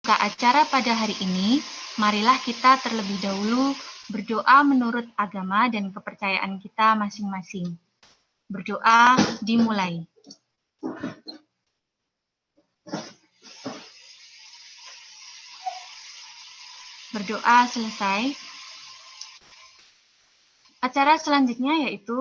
membuka acara pada hari ini, marilah kita terlebih dahulu berdoa menurut agama dan kepercayaan kita masing-masing. Berdoa dimulai. Berdoa selesai. Acara selanjutnya yaitu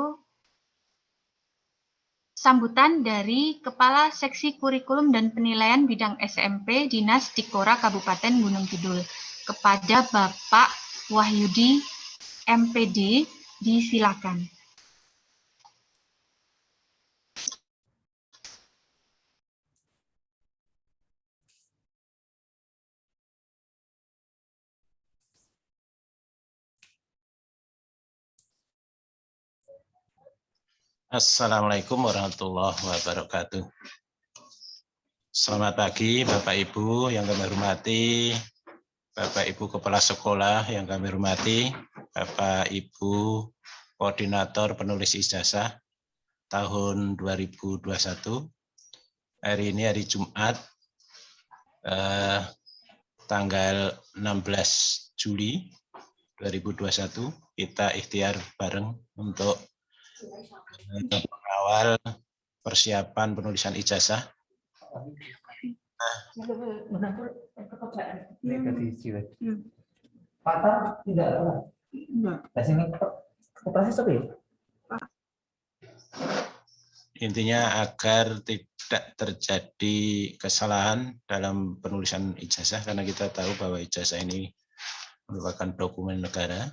sambutan dari Kepala Seksi Kurikulum dan Penilaian Bidang SMP Dinas Dikora Kabupaten Gunung Kidul. Kepada Bapak Wahyudi, MPD, disilakan. Assalamualaikum warahmatullahi wabarakatuh. Selamat pagi Bapak Ibu yang kami hormati, Bapak Ibu Kepala Sekolah yang kami hormati, Bapak Ibu Koordinator Penulis Ijazah tahun 2021. Hari ini hari Jumat, tanggal 16 Juli 2021, kita ikhtiar bareng untuk mengawal persiapan penulisan ijazah. Intinya agar tidak terjadi kesalahan dalam penulisan ijazah, karena kita tahu bahwa ijazah ini merupakan dokumen negara.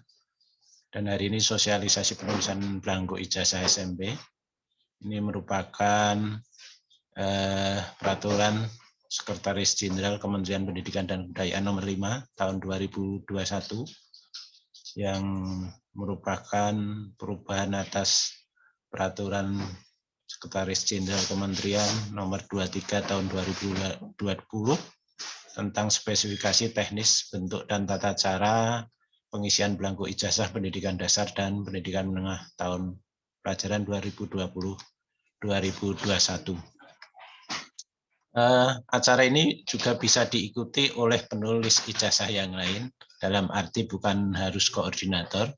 Dan hari ini sosialisasi penulisan belangko ijazah SMP. Ini merupakan peraturan Sekretaris Jenderal Kementerian Pendidikan dan Kebudayaan nomor 5 tahun 2021 yang merupakan perubahan atas peraturan Sekretaris Jenderal Kementerian nomor 23 tahun 2020 tentang spesifikasi teknis bentuk dan tata cara pengisian belangko ijazah pendidikan dasar dan pendidikan menengah tahun pelajaran 2020-2021. Acara ini juga bisa diikuti oleh penulis ijazah yang lain, dalam arti bukan harus koordinator,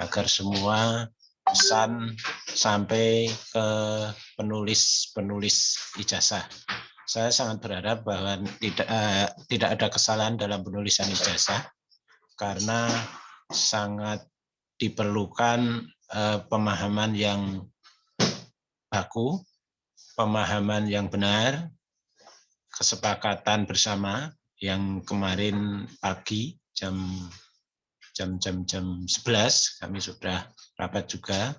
agar semua pesan sampai ke penulis ijazah. Saya sangat berharap bahwa tidak ada kesalahan dalam penulisan ijazah, karena sangat diperlukan pemahaman yang baku, pemahaman yang benar, kesepakatan bersama yang kemarin pagi jam 11 kami sudah rapat juga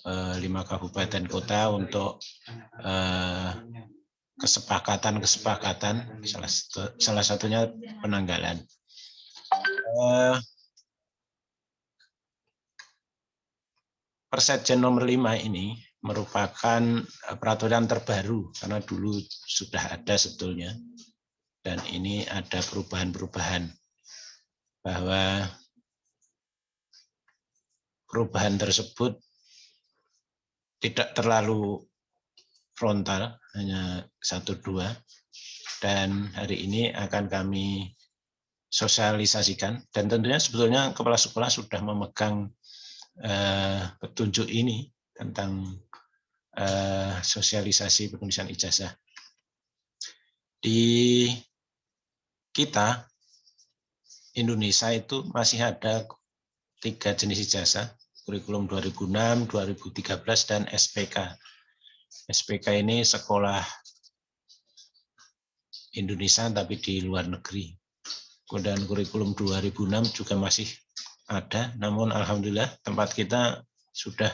5 kabupaten kota untuk kesepakatan salah satunya penanggalan. Persetjen nomor 5 ini merupakan peraturan terbaru, karena dulu sudah ada sebetulnya, dan ini ada perubahan-perubahan, bahwa perubahan tersebut tidak terlalu frontal, hanya 1-2, dan hari ini akan kami sosialisasikan, dan tentunya sebetulnya kepala sekolah sudah memegang petunjuk ini tentang sosialisasi penulisan ijazah. Di kita, Indonesia itu masih ada 3 jenis ijazah, kurikulum 2006, 2013, dan SPK. SPK ini sekolah Indonesia tapi di luar negeri. Dan kurikulum 2006 juga masih ada, namun alhamdulillah tempat kita sudah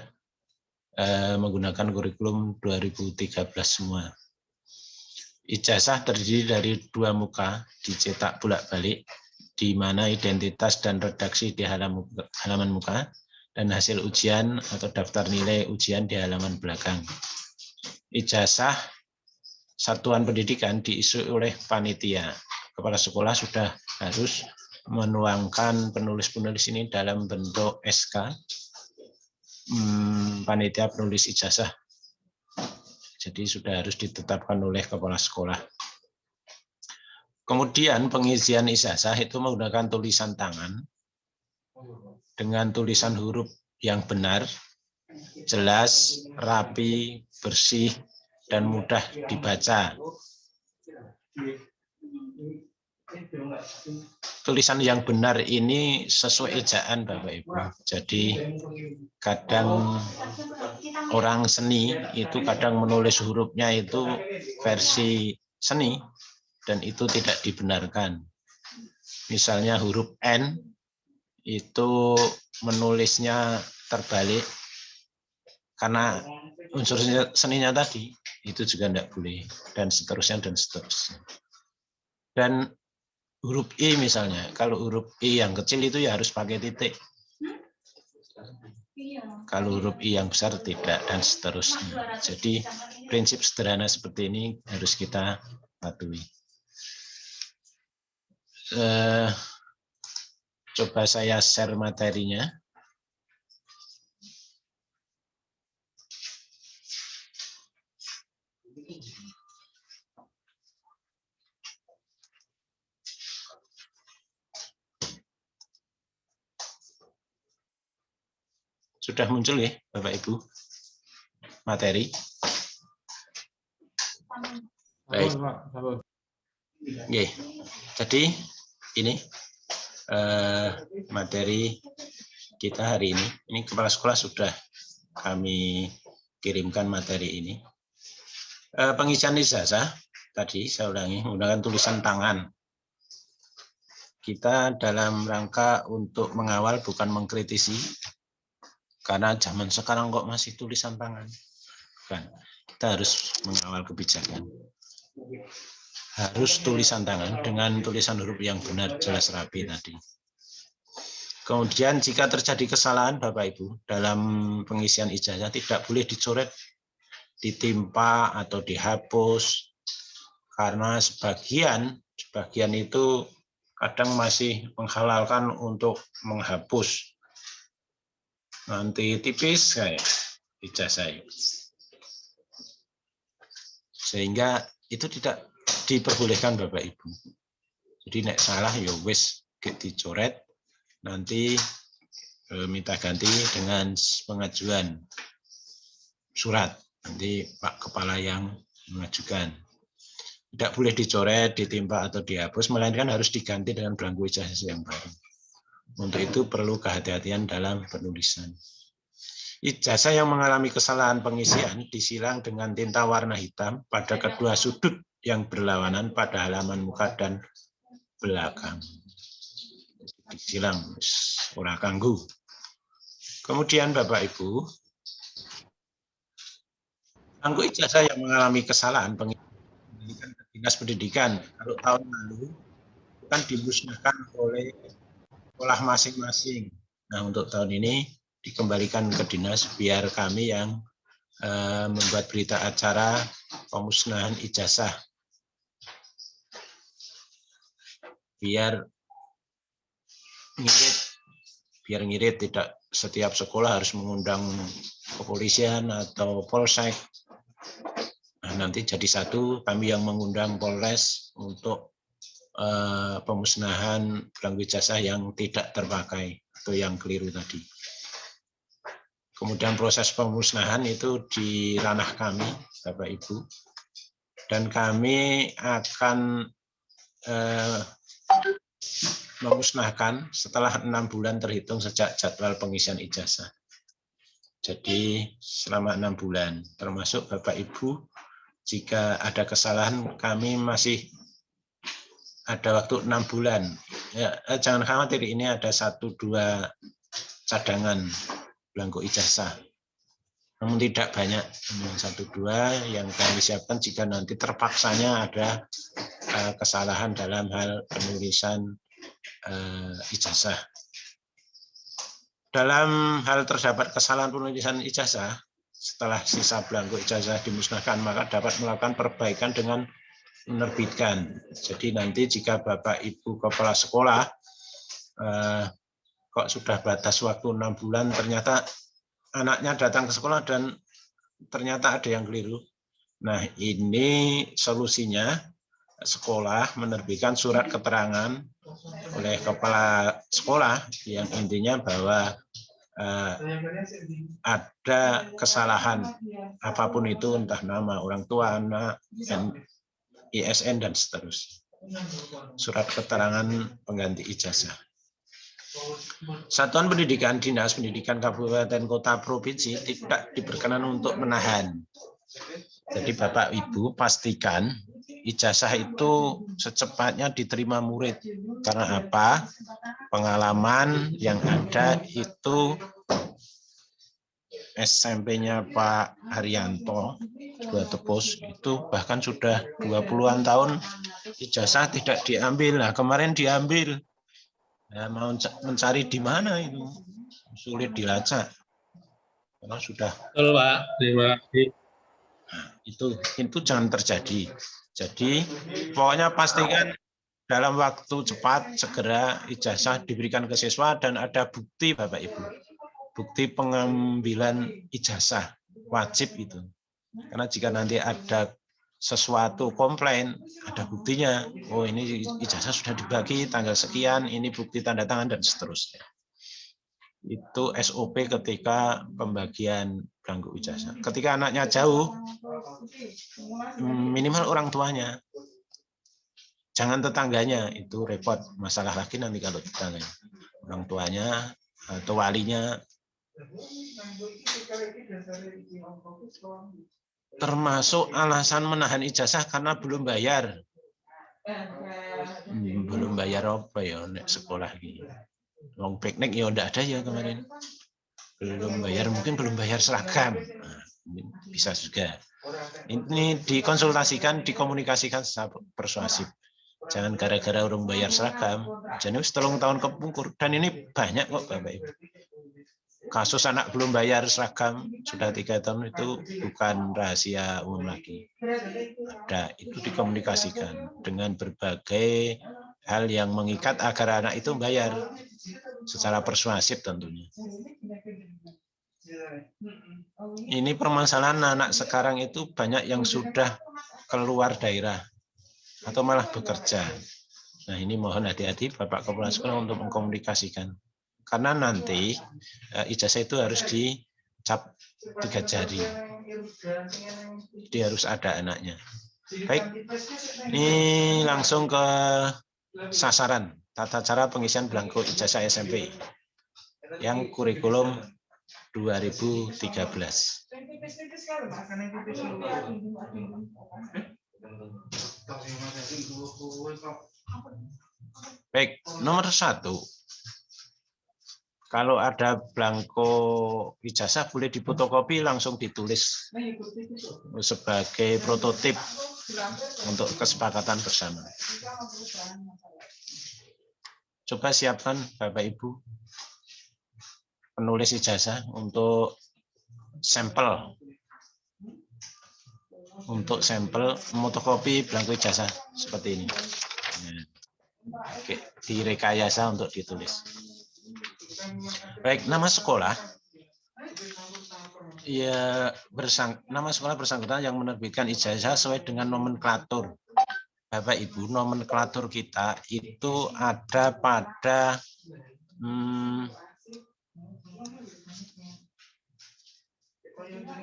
menggunakan kurikulum 2013 semua. Ijazah terdiri dari 2 muka, dicetak bolak-balik, di mana identitas dan redaksi di halaman muka, dan hasil ujian atau daftar nilai ujian di halaman belakang. Ijazah satuan pendidikan diisi oleh panitia. Kepala sekolah sudah harus menuangkan penulis-penulis ini dalam bentuk SK, panitia penulis ijazah. Jadi sudah harus ditetapkan oleh kepala sekolah. Kemudian pengisian ijazah itu menggunakan tulisan tangan dengan tulisan huruf yang benar, jelas, rapi, bersih, dan mudah dibaca. Tulisan yang benar ini sesuai ejaan Bapak Ibu. Jadi kadang orang seni itu kadang menulis hurufnya itu versi seni dan itu tidak dibenarkan. Misalnya huruf N itu menulisnya terbalik karena unsur seninya tadi, itu juga tidak boleh, dan seterusnya dan seterusnya. Dan huruf I misalnya, kalau huruf I yang kecil itu ya harus pakai titik. Kalau huruf I yang besar tidak, dan seterusnya. Jadi prinsip sederhana seperti ini harus kita patuhi. Coba saya share materinya. Sudah muncul ya Bapak Ibu materi? Baik. Oke. Jadi ini materi kita hari ini. Ini kepala sekolah sudah kami kirimkan materi ini. Pengisian ijazah tadi saya ulangi menggunakan tulisan tangan. Kita dalam rangka untuk mengawal bukan mengkritisi. Karena zaman sekarang kok masih tulisan tangan. Bukan. Kita harus mengawal kebijakan. Harus tulisan tangan dengan tulisan huruf yang benar, jelas, rapi tadi. Kemudian jika terjadi kesalahan Bapak Ibu dalam pengisian ijazah tidak boleh dicoret, ditimpa atau dihapus. Karena sebagian itu kadang masih menghalalkan untuk menghapus. Nanti tipis kayak ijazah. Sehingga itu tidak diperbolehkan Bapak Ibu. Jadi nek salah ya wis dicoret, nanti minta ganti dengan pengajuan surat. Nanti Pak Kepala yang mengajukan. Tidak boleh dicoret, ditimpa atau dihapus, melainkan harus diganti dengan belangku ijazah yang baru. Untuk itu perlu kehati-hatian dalam penulisan. Ijazah yang mengalami kesalahan pengisian disilang dengan tinta warna hitam pada kedua sudut yang berlawanan pada halaman muka dan belakang. Disilang, ora kanggu. Kemudian Bapak Ibu, belangku ijazah yang mengalami kesalahan pengisian Dinas Pendidikan kalau tahun lalu kan dimusnahkan oleh sekolah masing-masing. Nah, untuk tahun ini dikembalikan ke dinas biar kami yang membuat berita acara pemusnahan ijazah. Biar ngirit, tidak setiap sekolah harus mengundang kepolisian atau polsek. Nah, nanti jadi satu, kami yang mengundang Polres untuk pemusnahan belangku ijazah yang tidak terpakai atau yang keliru tadi. Kemudian proses pemusnahan itu di ranah kami, Bapak Ibu, dan kami akan memusnahkan setelah 6 bulan terhitung sejak jadwal pengisian ijazah. Jadi selama 6 bulan, termasuk Bapak Ibu, jika ada kesalahan kami masih ada waktu 6 bulan. Ya, jangan khawatir, ini ada 1-2 cadangan belangku ijazah. Namun tidak banyak, 1-2 yang kami siapkan jika nanti terpaksanya ada kesalahan dalam hal penulisan ijazah. Dalam hal terdapat kesalahan penulisan ijazah, setelah sisa belangku ijazah dimusnahkan, maka dapat melakukan perbaikan dengan menerbitkan. Jadi nanti jika Bapak Ibu Kepala Sekolah kok sudah batas waktu 6 bulan, ternyata anaknya datang ke sekolah dan ternyata ada yang keliru. Nah, ini solusinya sekolah menerbitkan surat keterangan oleh kepala sekolah yang intinya bahwa ada kesalahan apapun itu, entah nama orang tua, anak, ISN, dan seterusnya. Surat keterangan pengganti ijazah. Satuan Pendidikan Dinas Pendidikan Kabupaten Kota Provinsi tidak diperkenan untuk menahan. Jadi Bapak Ibu pastikan ijazah itu secepatnya diterima murid. Karena apa? Pengalaman yang ada itu SMP-nya Pak Haryanto, Dua Tepus, itu bahkan sudah 20-an tahun ijazah tidak diambil. Nah, kemarin diambil. Nah, mau mencari di mana itu? Sulit dilacak. Karena sudah. Betul, Pak. Terima kasih. Nah, itu jangan terjadi. Jadi pokoknya pastikan dalam waktu cepat segera ijazah diberikan ke siswa dan ada bukti Bapak Ibu. Bukti pengambilan ijazah wajib itu. Karena jika nanti ada sesuatu komplain, ada buktinya. Oh, ini ijazah sudah dibagi tanggal sekian, ini bukti tanda tangan dan seterusnya. Itu SOP ketika pembagian belangko ijazah. Ketika anaknya jauh, minimal orang tuanya. Jangan tetangganya, itu repot. Masalah lagi nanti kalau tetangganya. Orang tuanya atau walinya. Termasuk alasan menahan ijazah karena belum bayar. Belum bayar apa ya nek sekolah ini. Long piknik ya enggak ada ya kemarin. Belum bayar, mungkin belum bayar seragam. Nah, bisa juga. Ini dikonsultasikan, dikomunikasikan secara persuasif. Jangan gara-gara orang bayar seragam. Jadi 3 tahun kepungkur. Dan ini banyak kok Bapak Ibu. Kasus anak belum bayar seragam sudah 3 tahun itu bukan rahasia umum lagi. Ada, itu dikomunikasikan dengan berbagai hal yang mengikat agar anak itu bayar secara persuasif tentunya. Ini permasalahan anak sekarang itu banyak yang sudah keluar daerah atau malah bekerja. Nah, ini mohon hati-hati Bapak Kepala Sekolah untuk mengkomunikasikan. Karena nanti ijazah itu harus dicap 3 jari. Jadi harus ada anaknya. Baik, ini langsung ke sasaran tata cara pengisian belangko ijazah SMP yang kurikulum 2013. Baik, nomor 1. Kalau ada belangko ijazah boleh difotokopi langsung ditulis sebagai prototip untuk kesepakatan bersama. Coba siapkan Bapak Ibu penulis ijazah untuk sampel. Untuk sampel fotokopi belangko ijazah seperti ini. Oke, direkayasa untuk ditulis. Baik, nama sekolah. Ya, nama sekolah bersangkutan yang menerbitkan ijazah sesuai dengan nomenklatur. Bapak Ibu, nomenklatur kita itu ada pada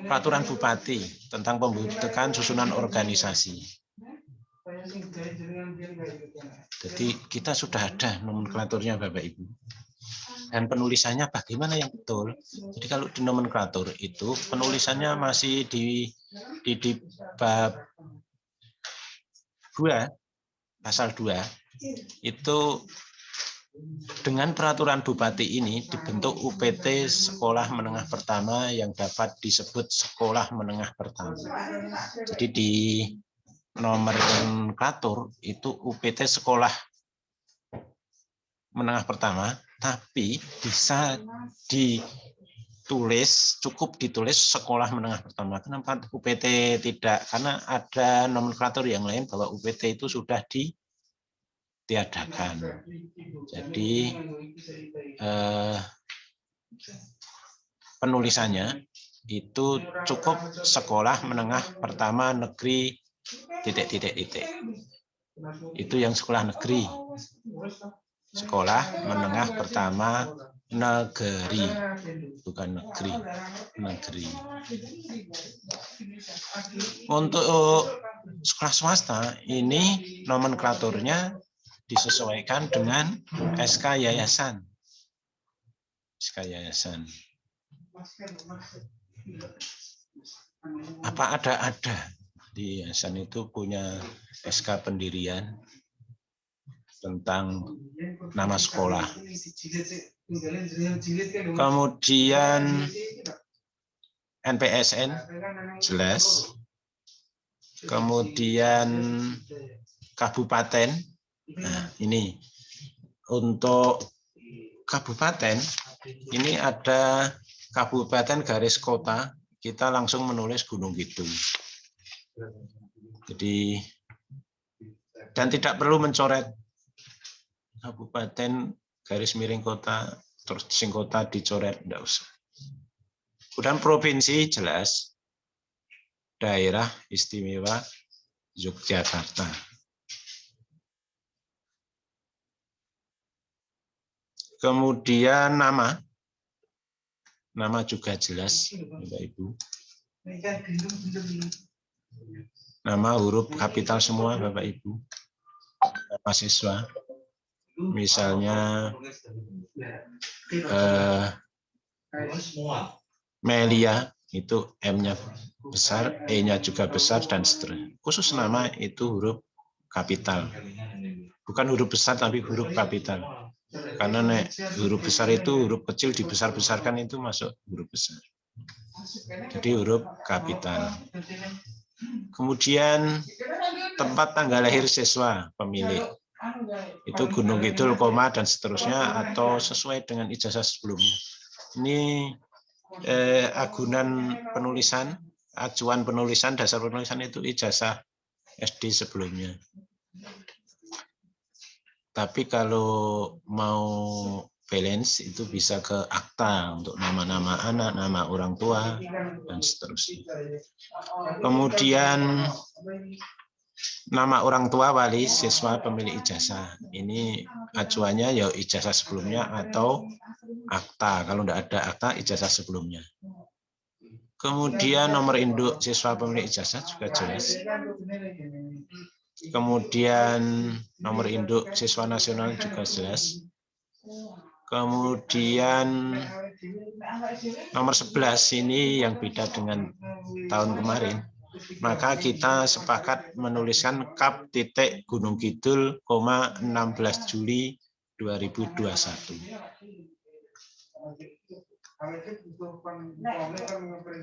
Peraturan Bupati tentang pembentukan susunan organisasi. Jadi kita sudah ada nomenklaturnya Bapak Ibu. Dan penulisannya bagaimana yang betul? Jadi kalau di nomenklatur itu penulisannya masih di bab 2, pasal 2, itu dengan peraturan Bupati ini dibentuk UPT Sekolah Menengah Pertama yang dapat disebut Sekolah Menengah Pertama. Jadi di nomenklatur itu UPT Sekolah Menengah Pertama, tapi bisa ditulis, cukup ditulis Sekolah Menengah Pertama. Kenapa UPT tidak? Karena ada nomenklatur yang lain bahwa UPT itu sudah ditiadakan. Jadi penulisannya itu cukup Sekolah Menengah Pertama Negeri ... Itu yang sekolah negeri. Sekolah menengah pertama negeri, bukan negeri, negeri. Untuk sekolah swasta ini nomenklaturnya disesuaikan dengan SK yayasan. SK yayasan. Apa ada di yayasan itu punya SK pendirian tentang nama sekolah. Kemudian NPSN jelas. Kemudian kabupaten. Nah, ini untuk kabupaten ini ada kabupaten garis kota, kita langsung menulis Gunung Kidul. Jadi dan tidak perlu mencoret kabupaten garis miring kota terus sing kota dicoret, enggak usah. Kemudian provinsi jelas daerah istimewa Yogyakarta. Kemudian nama juga jelas, Bapak Ibu. Nama huruf kapital semua, Bapak Ibu. Mahasiswa. Misalnya Melia itu M-nya besar, E-nya juga besar dan seterusnya. Khusus nama itu huruf kapital. Bukan huruf besar tapi huruf kapital. Karena huruf besar itu huruf kecil dibesar-besarkan itu masuk huruf besar. Jadi huruf kapital. Kemudian tempat tanggal lahir siswa pemilik. Itu Gunung Kidul, koma dan seterusnya atau sesuai dengan ijazah sebelumnya. Ini ajuan penulisan, dasar penulisan itu ijazah SD sebelumnya. Tapi kalau mau balance itu bisa ke akta untuk nama-nama anak, nama orang tua, dan seterusnya. Kemudian nama orang tua wali siswa pemilik ijazah. Ini acuannya ya ijazah sebelumnya atau akta. Kalau tidak ada akta, ijazah sebelumnya. Kemudian nomor induk siswa pemilik ijazah juga jelas. Kemudian nomor induk siswa nasional juga jelas. Kemudian nomor 11 ini yang beda dengan tahun kemarin. Maka kita sepakat menuliskan Kap titik Gunung Kidul, 16 Juli 2021.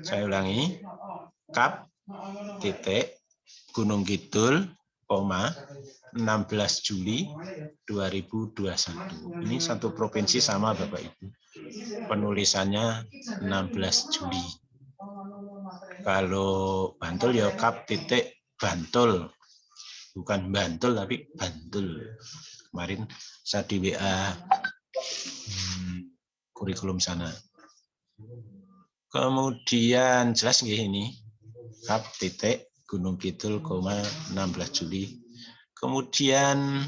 Saya ulangi, Kap titik Gunung Kidul, 16 Juli 2021. Ini satu provinsi sama Bapak Ibu. Penulisannya 16 Juli. Kalau Bantul ya Kap titik Bantul. Bukan Bantul tapi Bantul. Kemarin saya di WA kurikulum sana. Kemudian jelas nggih ini Kap titik Gunung Kidul, 16 Juli. Kemudian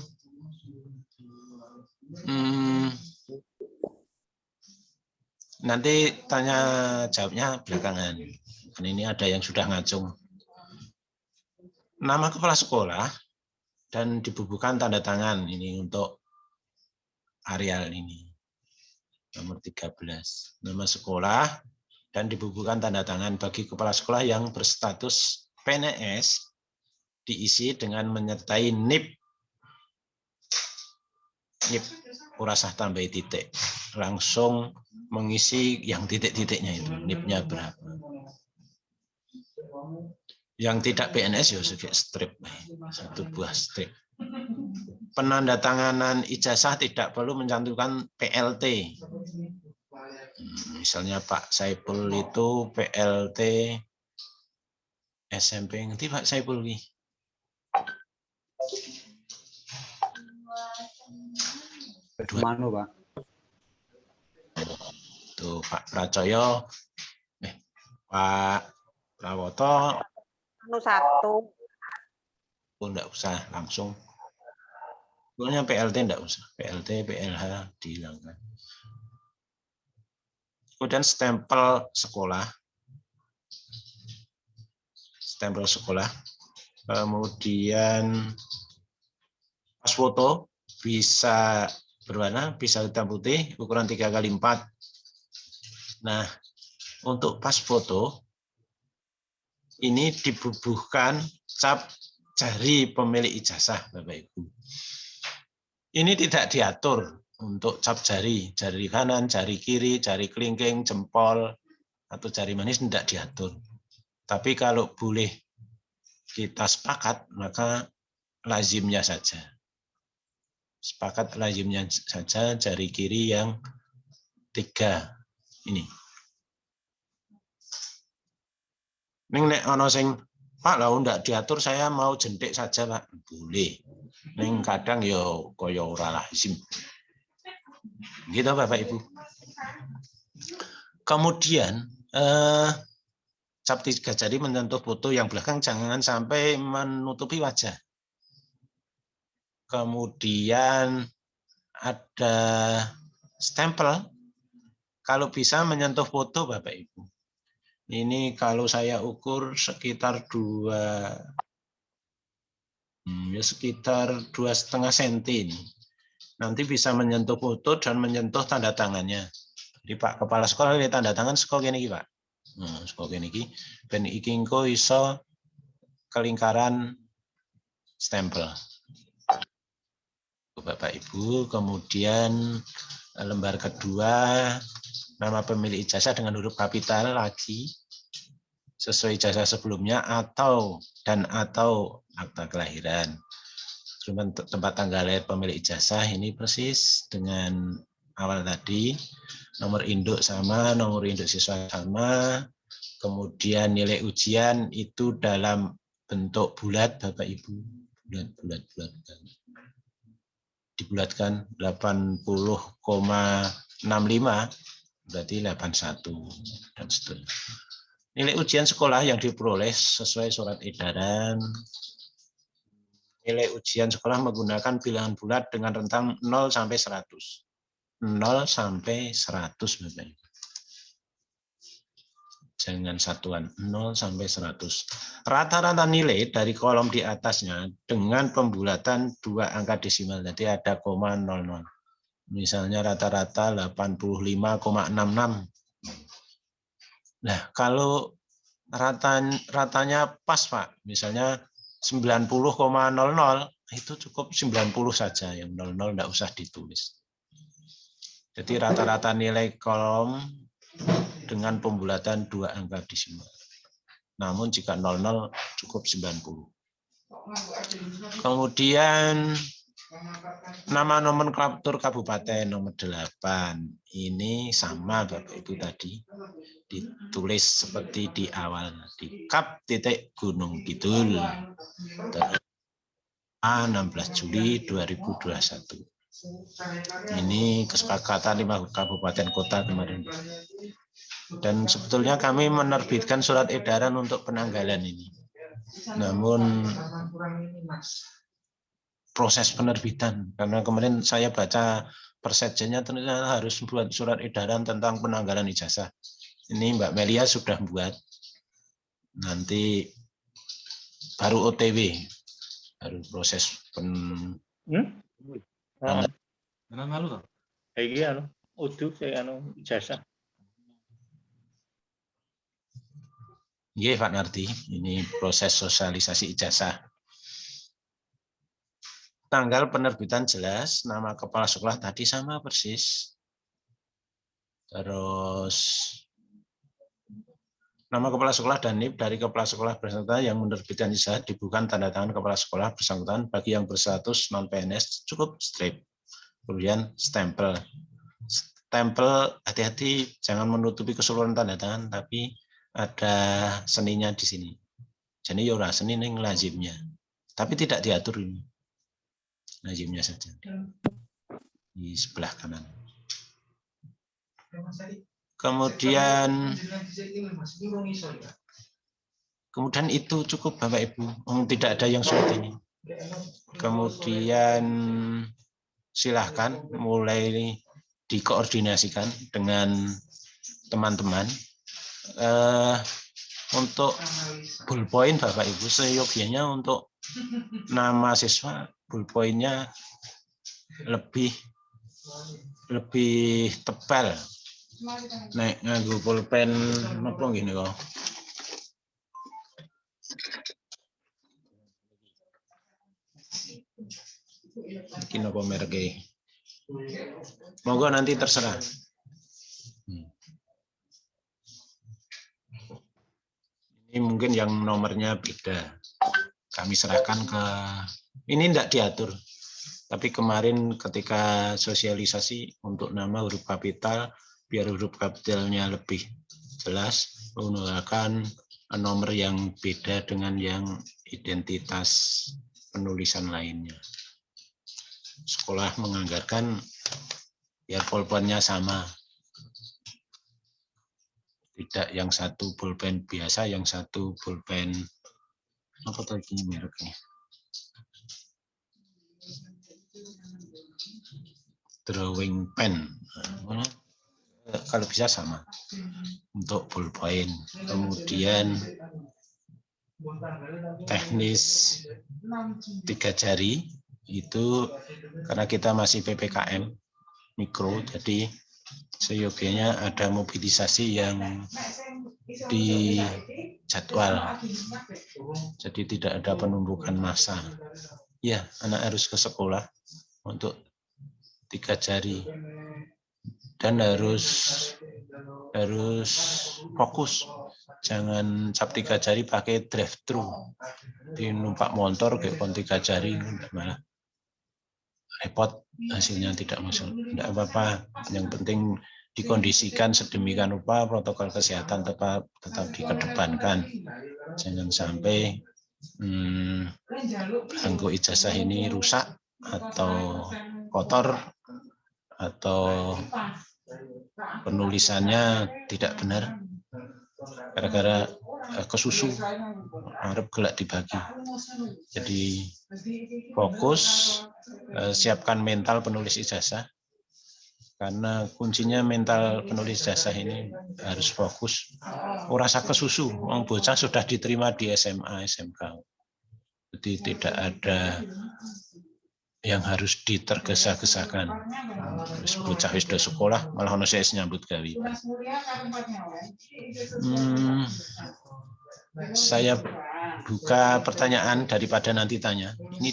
nanti tanya jawabnya belakangan. Dan ini ada yang sudah ngacung. Nama kepala sekolah dan dibubuhkan tanda tangan ini untuk areal ini. Nomor 13. Nama sekolah dan dibubuhkan tanda tangan bagi kepala sekolah yang berstatus PNS diisi dengan menyertai NIP. NIP ora usah tambah titik. Langsung mengisi yang titik-titiknya itu. NIP-nya berapa. Yang tidak PNS ya sebagai strip. Satu buah strip. Penandatanganan ijazah tidak perlu mencantumkan PLT. Misalnya Pak Saipul itu PLT SMP, ngerti Pak Saipul ini? Manu Pak. Tuh Pak Pracoyo, Pak Prawoto. Anu 1. Oh, enggak usah langsung Pokoknya PLT enggak usah. PLT, PLH dihilangkan. Kemudian stempel sekolah. Stempel sekolah. Kemudian pas foto bisa berwarna, bisa hitam putih, ukuran 3x4. Nah, untuk pas foto ini dibubuhkan cap jari pemilik ijazah, Bapak Ibu. Ini tidak diatur untuk cap jari, jari kanan, jari kiri, jari kelingking, jempol, atau jari manis tidak diatur. Tapi kalau boleh kita sepakat, maka lazimnya saja. Sepakat lazimnya saja jari kiri yang 3 ini. Ning nek ana sing Pak lah ndak diatur, saya mau jentik saja Pak. Boleh. Ning kadang yo kaya ora lazim. Gitu Bapak Ibu. Kemudian cap 3 jari menyentuh foto yang belakang jangan sampai menutupi wajah. Kemudian ada stempel. Kalau bisa menyentuh foto Bapak Ibu. Ini kalau saya ukur sekitar 2,5 cm ini. Nanti bisa menyentuh foto dan menyentuh tanda tangannya. Jadi Pak Kepala Sekolah lihat tanda tangan sekolah ini Pak. Sekolah ini ben iki engko iso kelingkaran stempel. Bapak Ibu, kemudian lembar kedua nama pemilik ijazah dengan huruf kapital lagi sesuai ijazah sebelumnya atau akta kelahiran. Tempat tanggal lahir pemilik ijazah ini persis dengan awal tadi. Nomor induk sama, nomor induk siswa sama. Kemudian nilai ujian itu dalam bentuk bulat Bapak Ibu. Bulat. Dibulatkan 80,65 berarti 81 dan seterusnya. Nilai ujian sekolah yang diperoleh sesuai surat edaran. Nilai ujian sekolah menggunakan bilangan bulat dengan rentang 0 sampai 100. 0 sampai 100 Bapak Ibu. Jangan satuan 0 sampai 100. Rata-rata nilai dari kolom di atasnya dengan pembulatan 2 angka desimal. Jadi ada 0,00. Misalnya rata-rata 85,66. Nah, kalau ratanya pas, Pak, misalnya 90,00, itu cukup 90 saja, yang 00 enggak usah ditulis. Jadi rata-rata nilai kolom dengan pembulatan 2 angka desimal. Namun jika 00 cukup 90. Kemudian nama nomenklatur kabupaten nomor 8. Ini sama Bapak Ibu tadi. Ditulis seperti di awal. Di Kap titik Gunung Kidul. 16 Juli 2021. Ini kesepakatan 5 kabupaten kota kemarin. Dan sebetulnya kami menerbitkan surat edaran untuk penanggalan ini. Namun proses penerbitan, karena kemarin saya baca persetjennya ternyata harus buat surat edaran tentang penanggalan ijazah. Ini Mbak Melia sudah buat. Nanti baru OTW, baru proses Iya Pak Nardi, ini proses sosialisasi ijazah. Tanggal penerbitan jelas, nama kepala sekolah tadi sama persis. Terus nama kepala sekolah dan NIP dari kepala sekolah bersangkutan yang menerbitkan ijazah dibutuhkan tanda tangan kepala sekolah bersangkutan. Bagi yang berstatus non PNS cukup strip. Kemudian stempel. Stempel hati-hati jangan menutupi keseluruhan tanda tangan, tapi ada seninya di sini. Jadi ya ora seni ning lazimnya. Tapi tidak diatur ini. Lazimnya saja. Di sebelah kanan. Kemudian itu cukup Bapak Ibu. Tidak ada yang sulit ini. kemudian silahkan mulai dikoordinasikan dengan teman-teman. Untuk ballpoint Bapak Ibu, seyogianya untuk nama siswa ballpointnya lebih tebal. Nek nganggo pulpen napa ngene kok. Iki napa mereke? Monggo nanti terserah. Ini mungkin yang nomornya beda. Kami serahkan ke ini tidak diatur. Tapi kemarin ketika sosialisasi untuk nama huruf kapital, biar huruf kapitalnya lebih jelas, menggunakan nomor yang beda dengan yang identitas penulisan lainnya. Sekolah menganggarkan biar pulpennya sama. Tidak yang satu pulpen biasa, yang satu pulpen apa tadi mereknya? Drawing pen. Kalau bisa sama untuk ballpoint. Kemudian teknis 3 jari itu karena kita masih PPKM mikro, jadi seyogianya ada mobilisasi yang dijadwal. Jadi tidak ada penumpukan massa. Ya, anak harus ke sekolah untuk 3 jari dan harus fokus. Jangan cap 3 jari pakai drive thru. Di numpak motor kayak kon 3 jari malah repot, hasilnya tidak masuk. Tidak apa-apa. Yang penting dikondisikan sedemikian rupa protokol kesehatan tetap dikedepankan. Jangan sampai belangko ijazah ini rusak atau kotor atau penulisannya tidak benar gara-gara kesusu harap gelak dibagi. Jadi fokus, siapkan mental penulis ijazah karena kuncinya mental penulis ijazah ini harus fokus. Rasa kesusu, wong bocah sudah diterima di SMA, SMK. Jadi tidak ada yang harus ditergesa-gesakan. Terus bocah wis do sekolah malah ono sing nyambut gawe. Saya buka pertanyaan daripada nanti tanya. Ini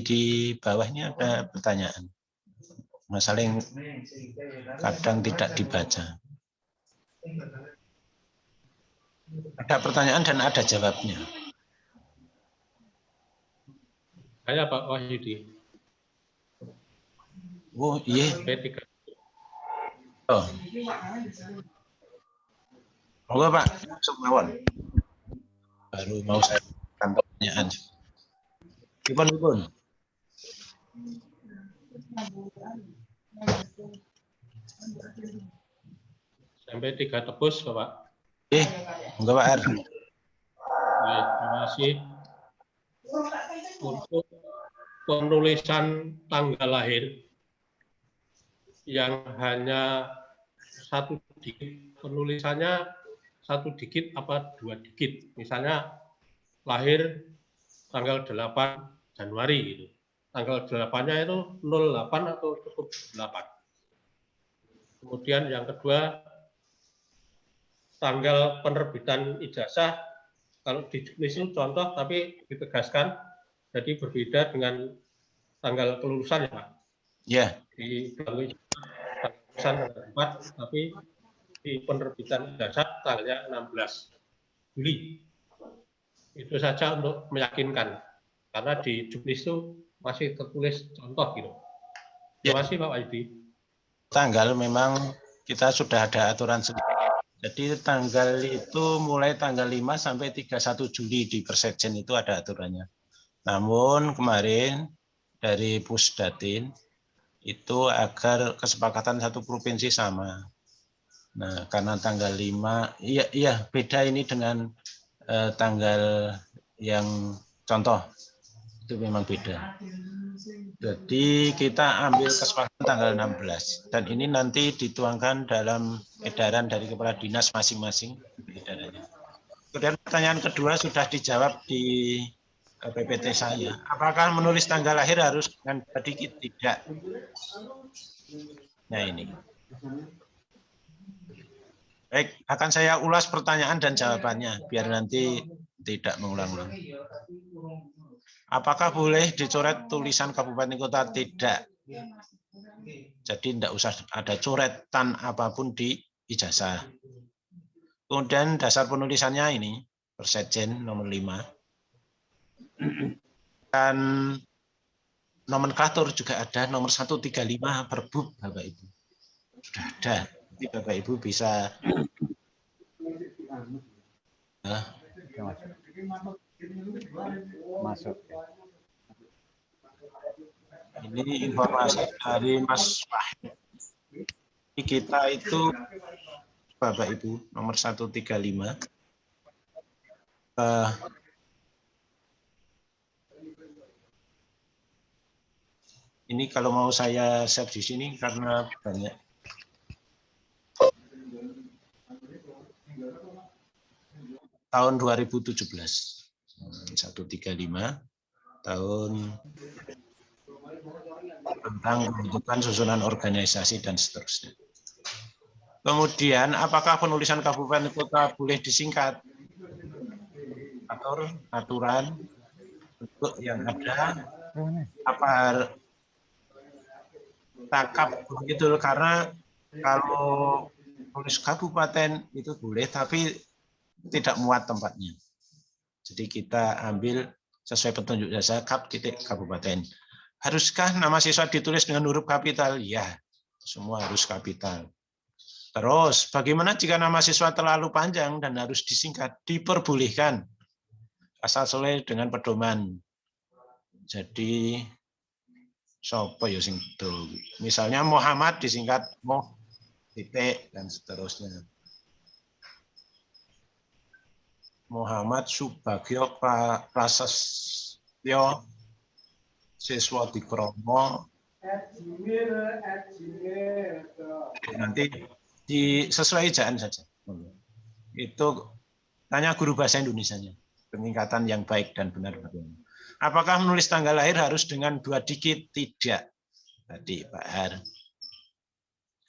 di bawahnya ada pertanyaan. Masalah yang kadang tidak dibaca. Ada pertanyaan dan ada jawabnya. Saya Pak Wahyudi. Oh iya. Oh. Monggo Pak, masuk mawon. Baru mau saya pertanyaan. Gimana? Sampai 3 tebus, Bapak. Monggo Pak R. Terima kasih. Untuk penulisan tanggal lahir yang hanya 1 digit, penulisannya 1 digit apa 2 digit. Misalnya lahir tanggal 8 Januari gitu. Tanggal 8-nya itu 08 atau cukup 8. Kemudian yang kedua, tanggal penerbitan ijazah, kalau di juknis itu contoh tapi ditegaskan, jadi berbeda dengan tanggal kelulusan ya Pak? Ya. Di belakang kelulusan tanggal 4, tapi di penerbitan ijazah tanggalnya 16 Juli. Itu saja untuk meyakinkan, karena di juknis itu masih tertulis contoh gitu. Terima kasih Pak Wahyudi. Tanggal memang kita sudah ada aturan sendiri. Jadi tanggal itu mulai tanggal 5 sampai 31 Juli di Persekjen itu ada aturannya. Namun kemarin dari Pusdatin itu agar kesepakatan satu provinsi sama. Nah, karena tanggal 5, iya beda ini dengan tanggal yang contoh. Itu memang beda. Jadi kita ambil kesepakatan tanggal 16 dan ini nanti dituangkan dalam edaran dari kepala dinas masing-masing. Kemudian pertanyaan kedua sudah dijawab di PPT saya. Apakah menulis tanggal lahir harus dengan dikit? Tidak. Nah ini. Baik, akan saya ulas pertanyaan dan jawabannya biar nanti tidak mengulang-ulang. Apakah boleh dicoret tulisan kabupaten kota? Tidak. Jadi tidak usah ada coretan apapun di ijazah. Kemudian dasar penulisannya ini, Persetjen nomor 5. Dan nomenklatur juga ada, nomor 135 Perbub, Bapak Ibu. Sudah ada. Jadi Bapak Ibu bisa Masuk. Ini informasi dari Mas Wahid. Kita itu Bapak Ibu nomor 135. Ini kalau mau saya share di sini karena banyak. Tahun 2017. 135 tahun tentang pembentukan susunan organisasi dan seterusnya. Kemudian, apakah penulisan kabupaten kota boleh disingkat? Atur aturan bentuk yang ada apa takap begitu, karena kalau tulis kabupaten itu boleh tapi tidak muat tempatnya. Jadi kita ambil sesuai petunjuk jasa kap titik kabupaten. Haruskah nama siswa ditulis dengan huruf kapital? Ya, semua harus kapital. Terus, bagaimana jika nama siswa terlalu panjang dan harus disingkat? Diperbolehkan, asal sesuai dengan pedoman. Jadi, sopo ya sing do. Misalnya Muhammad disingkat Moh titik dan seterusnya. Muhammad Subagio Prasastyo Siswa Dikromo. Nanti sesuai ejaan saja. Itu tanya guru bahasa Indonesianya. Peningkatan yang baik dan benar bagaimana. Apakah menulis tanggal lahir harus dengan 2 digit? Tidak. Tadi Pak Har.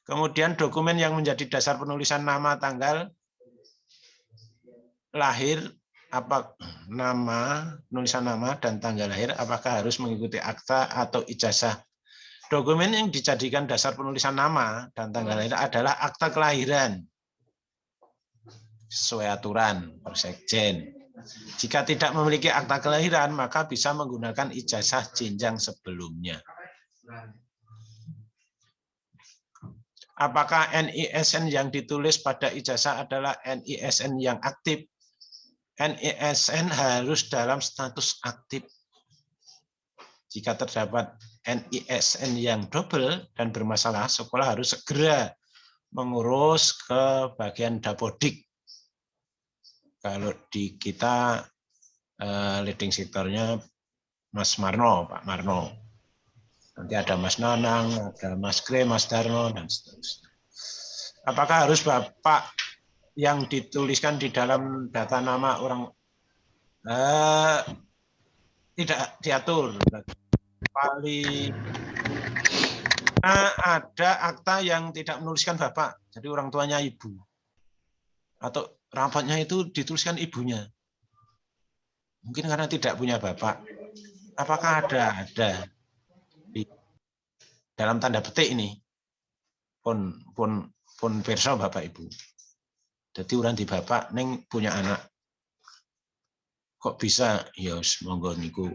Kemudian dokumen yang menjadi dasar penulisan nama, tanggal lahir, apa nama, penulisan nama dan tanggal lahir, apakah harus mengikuti akta atau ijazah? Dokumen yang dijadikan dasar penulisan nama dan tanggal lahir adalah akta kelahiran sesuai aturan Persekjen. Jika tidak memiliki akta kelahiran, maka bisa menggunakan ijazah jenjang sebelumnya. Apakah NISN yang ditulis pada ijazah adalah NISN yang aktif? NISN harus dalam status aktif. Jika terdapat NISN yang double dan bermasalah, sekolah harus segera mengurus ke bagian Dapodik. Kalau di kita leading sektornya Mas Marno, Pak Marno. Nanti ada Mas Nanang, ada Mas Gre, Mas Darno, dan seterusnya. Apakah harus Bapak yang dituliskan di dalam data nama orang? Tidak diatur. Paling ada akta yang tidak menuliskan Bapak, jadi orang tuanya ibu. Atau rapatnya itu dituliskan ibunya. Mungkin karena tidak punya Bapak. Apakah ada? Ada. Di dalam tanda petik ini. Pun perso Bapak Ibu. Jadi orang di Bapak neng punya anak. Kok bisa? Ya monggo niku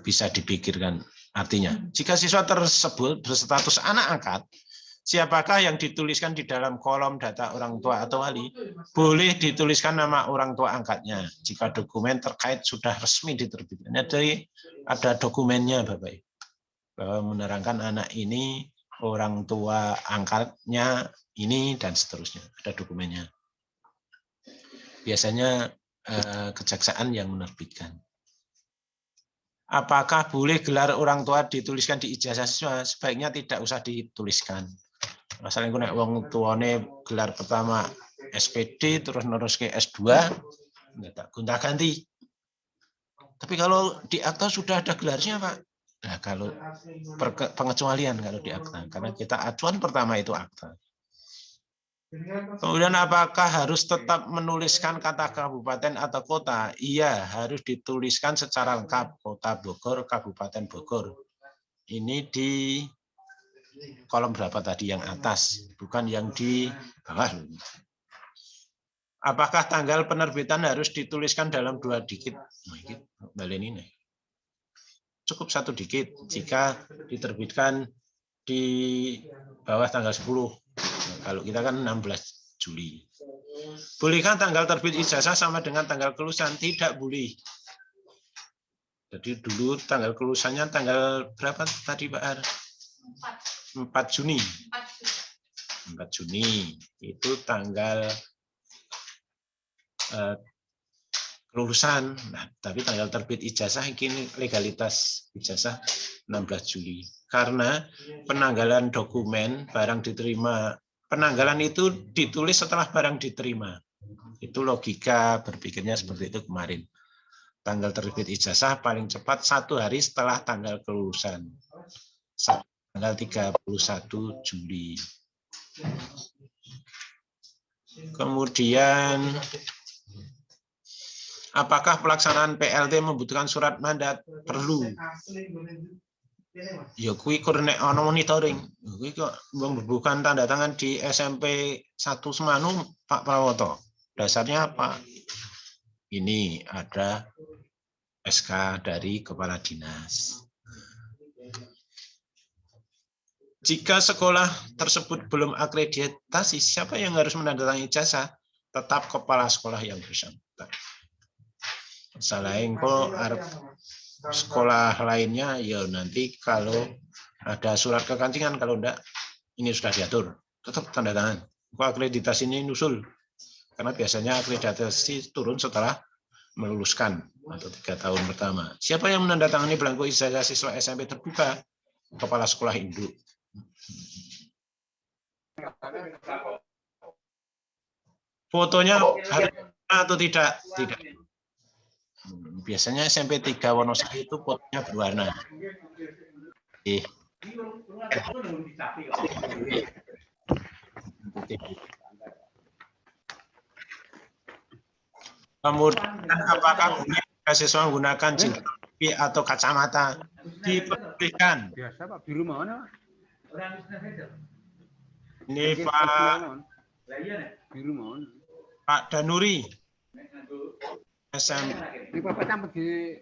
bisa dipikirkan. Artinya, jika siswa tersebut berstatus anak angkat, siapakah yang dituliskan di dalam kolom data orang tua atau wali? Boleh dituliskan nama orang tua angkatnya. Jika dokumen terkait sudah resmi diterbitkan. Jadi ada dokumennya Bapak Ibu. Bahwa menerangkan anak ini, orang tua angkatnya ini, dan seterusnya. Ada dokumennya. Biasanya kejaksaan yang menerbitkan. Apakah boleh gelar orang tua dituliskan di ijazah siswa? Sebaiknya tidak usah dituliskan. Masalahnya nek wong tuane gelar pertama SPD terus nerus ke S2, nggak tak gonta-ganti. Tapi kalau di akta sudah ada gelarnya, Pak. Nah, kalau pengecualian kalau di akta, karena kita acuan pertama itu akta. Kemudian apakah harus tetap menuliskan kata kabupaten atau kota? Iya, harus dituliskan secara lengkap. Kota Bogor, Kabupaten Bogor. Ini di kolom berapa tadi yang atas, bukan yang di bawah. Apakah tanggal penerbitan harus dituliskan dalam 2 digit? Ini. Cukup 1 digit jika diterbitkan di bawah tanggal 10. Kalau kita kan 16 Juli. Bolehkah tanggal terbit ijazah sama dengan tanggal kelulusan? Tidak boleh. Jadi dulu tanggal kelulusannya tanggal berapa tadi Pak Ar? 4 Juni. 4 Juni itu tanggal kelulusan. Nah, tapi tanggal terbit ijazah ini legalitas ijazah 16 Juli. Karena penanggalan dokumen barang diterima, penanggalan itu ditulis setelah barang diterima. Itu logika berpikirnya seperti itu kemarin. Tanggal terbit ijazah paling cepat 1 hari setelah tanggal kelulusan. Tanggal 31 Juli. Kemudian apakah pelaksanaan PLT membutuhkan surat mandat? Perlu. Ya kuwi nek ana monitoring. Kuwi kok bukan tanda tangan di SMP 1 Semanu Pak Prawoto. Dasarnya apa? Ini ada SK dari kepala dinas. Jika sekolah tersebut belum akreditasi, siapa yang harus menandatangani ijazah? Tetap kepala sekolah yang bersangkutan. Selain kok sekolah lainnya, ya nanti kalau ada surat kekancingan, kalau enggak, ini sudah diatur, tetap tanda tangan. Kok akreditasi ini nusul, karena biasanya akreditasi turun setelah meluluskan atau 3 tahun pertama. Siapa yang menandatangani belangko ijazah siswa SMP terbuka? Kepala sekolah induk. Fotonya harus atau tidak? Tidak. Biasanya SMP 3 Wonosari itu fotonya berwarna. Kemudian apakah boleh siswa menggunakan jilbab atau kacamata? Diperbolehkan. Biasa Pak, biru mana? Ini Pak Biru mana? Pak Danuri. SM. Ini Bapak campur di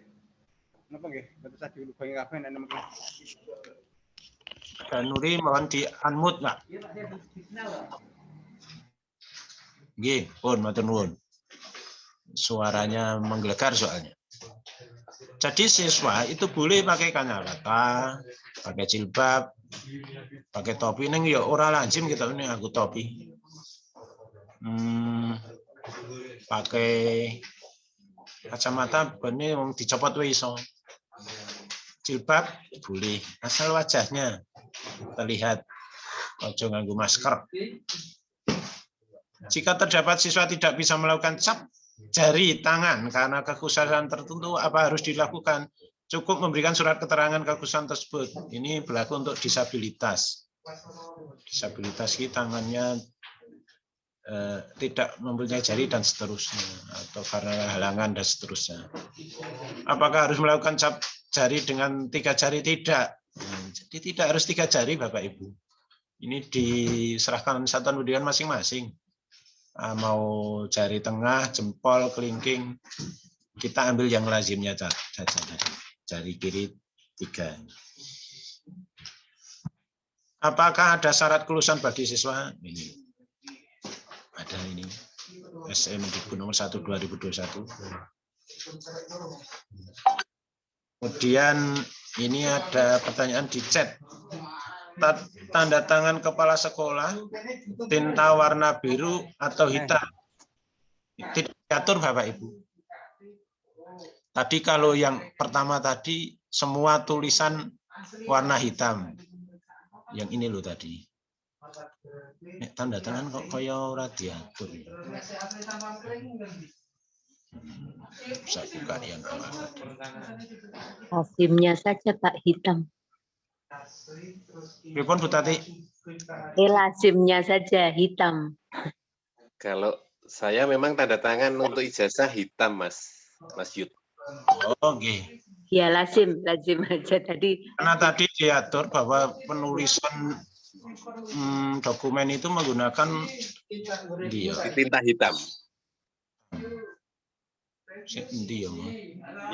apa nggih? Betul tadi lu banyak kabeh nek nemke. Danuri mohon di unmute, Pak. Nggih, pun matur nuwun. Suaranya menggelegar soalnya. Jadi siswa itu boleh pakai kacamata, pakai jilbab, pakai topi. Neng ya ora lazim kita ini aku topi. Pakai kacamata benih wong dicopot wae iso. Jilbab boleh, asal wajahnya terlihat. Ojo nganggo masker. Jika terdapat siswa tidak bisa melakukan cap jari tangan karena kekhususan tertentu, apa harus dilakukan? Cukup memberikan surat keterangan kekhususan tersebut. Ini berlaku untuk disabilitas. Disabilitas ini tangannya tidak mempunyai jari dan seterusnya, atau karena halangan dan seterusnya. Apakah harus melakukan cap jari dengan 3 jari? Tidak. Jadi tidak harus 3 jari, Bapak Ibu. Ini diserahkan satuan pendidikan masing-masing. Mau jari tengah, jempol, kelingking, kita ambil yang lazimnya saja tadi. Jari kiri 3. Apakah ada syarat kelulusan bagi siswa? Ini ada ini SM nomor 1 2021. Kemudian ini ada pertanyaan di chat. Tanda tangan kepala sekolah tinta warna biru atau hitam tidak diatur Bapak Ibu. Tadi kalau yang pertama tadi semua tulisan warna hitam. Yang ini loh tadi. Tanda tangan kok kaya ora diatur. Bisa buka yang awal tadi. Lazimnya saja Pak hitam. Pripun Bu Tati? Lazimnya saja hitam. Kalau saya memang tanda tangan untuk ijazah hitam, Mas Yud. Oh, nggih. Ya lazim aja tadi. Karena tadi diatur bahwa penulisan dokumen itu menggunakan dia. Tinta hitam.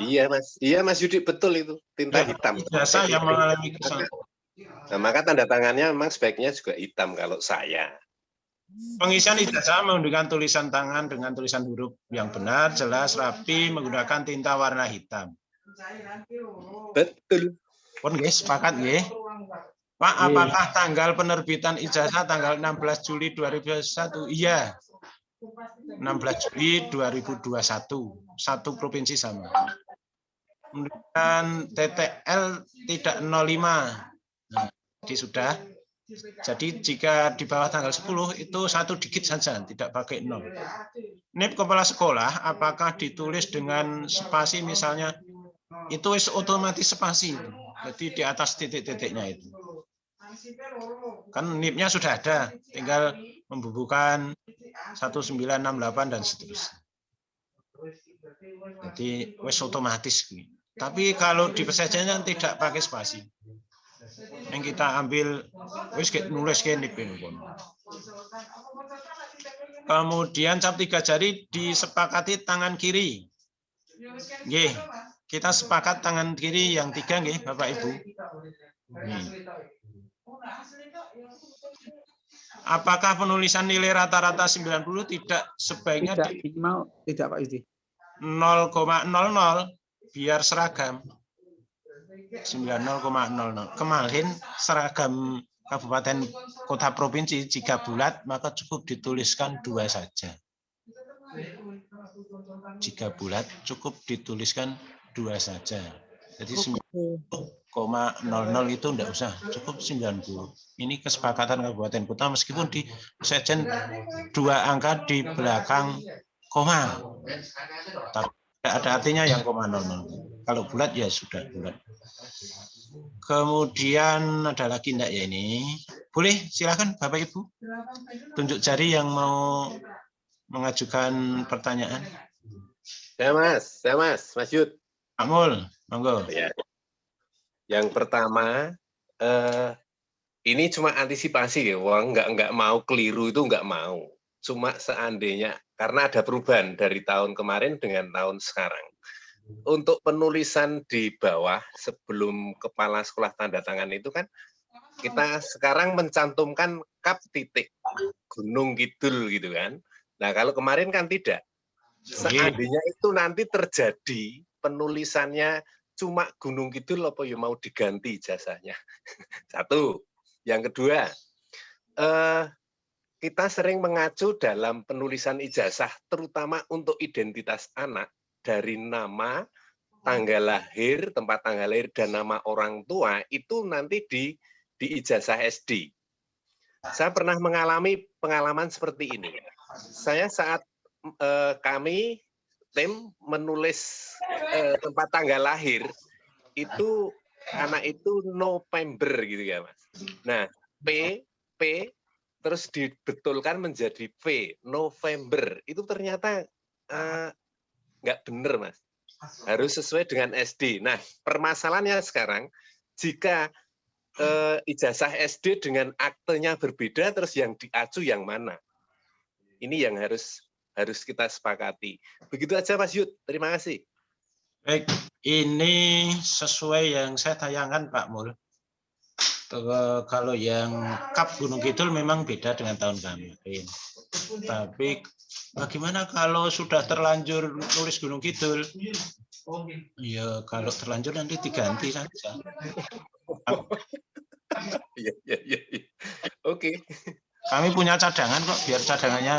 Iya Mas Yudi, betul itu tinta hitam. Ijazah yang mengalami kesalahan. Nah, maka tanda tangannya memang sebaiknya juga hitam kalau saya. Pengisian ijazah menggunakan tulisan tangan dengan tulisan huruf yang benar, jelas, rapi, menggunakan tinta warna hitam. Betul. Pun guys, sepakat nggih. Pak, apakah tanggal penerbitan ijazah tanggal 16 Juli 2021? Iya. 16 Juli 2021. Satu provinsi sama. Kemudian TTL tidak 05. Nah, jadi sudah. Jadi jika di bawah tanggal 10 itu satu digit saja, tidak pakai 0. NIP kepala sekolah, apakah ditulis dengan spasi misalnya, itu otomatis spasi. Jadi di atas titik-titiknya itu. Kan NIP-nya sudah ada, tinggal membubuhkan 1968 dan seterusnya. Jadi wes otomatis. Tapi kalau di persajian tidak pakai spasi. Yang kita ambil wis nulis ke NIP. Kemudian cap 3 jari disepakati tangan kiri. Nggih, kita sepakat tangan kiri yang 3 nggih, Bapak Ibu. Apakah penulisan nilai rata-rata 90 tidak sebaiknya tidak Pak Yudi. 0,00 biar seragam? 90,00. Kemarin seragam kabupaten kota provinsi jika bulat maka cukup dituliskan 2 saja. Jika bulat cukup dituliskan 2 saja. Jadi 90,00 itu enggak usah, cukup 90. Ini kesepakatan kabupaten kota meskipun di sejen 2 angka di belakang koma. Tapi ada artinya yang 0,00. Kalau bulat ya sudah bulat. Kemudian ada lagi enggak ya ini? Boleh silakan Bapak Ibu. Tunjuk jari yang mau mengajukan pertanyaan. Saya Mas Yud. Pak Mul, monggo. Ya. Yang pertama, ini cuma antisipasi ya, nggak mau keliru itu nggak mau. Cuma seandainya karena ada perubahan dari tahun kemarin dengan tahun sekarang. Untuk penulisan di bawah sebelum kepala sekolah tanda tangan itu kan kita sekarang mencantumkan kap titik Gunung Kidul gitu kan. Nah kalau kemarin kan tidak. Seandainya itu nanti terjadi penulisannya cuma Gunung Kidul apa ya mau diganti ijazahnya. Satu. Yang kedua, kita sering mengacu dalam penulisan ijazah terutama untuk identitas anak dari nama, tanggal lahir, tempat tanggal lahir, dan nama orang tua itu nanti di ijazah SD. Saya pernah mengalami pengalaman seperti ini. Saya saat kami tim menulis tempat tanggal lahir, itu anak itu November gitu ya Mas. Nah, P, terus dibetulkan menjadi V, November. Itu ternyata nggak benar, Mas. Harus sesuai dengan SD. Nah, permasalahannya sekarang, jika ijazah SD dengan aktenya berbeda, terus yang diacu yang mana? Ini yang harus kita sepakati. Begitu aja, Mas Yud. Terima kasih. Baik, ini sesuai yang saya tayangkan, Pak Mul. Kalau yang Kap Gunung Kidul memang beda dengan tahun kemarin. Tapi bagaimana kalau sudah terlanjur nulis Gunung Kidul? Ya kalau terlanjur nanti diganti saja. Iya. Oke. Kami punya cadangan kok, biar cadangannya.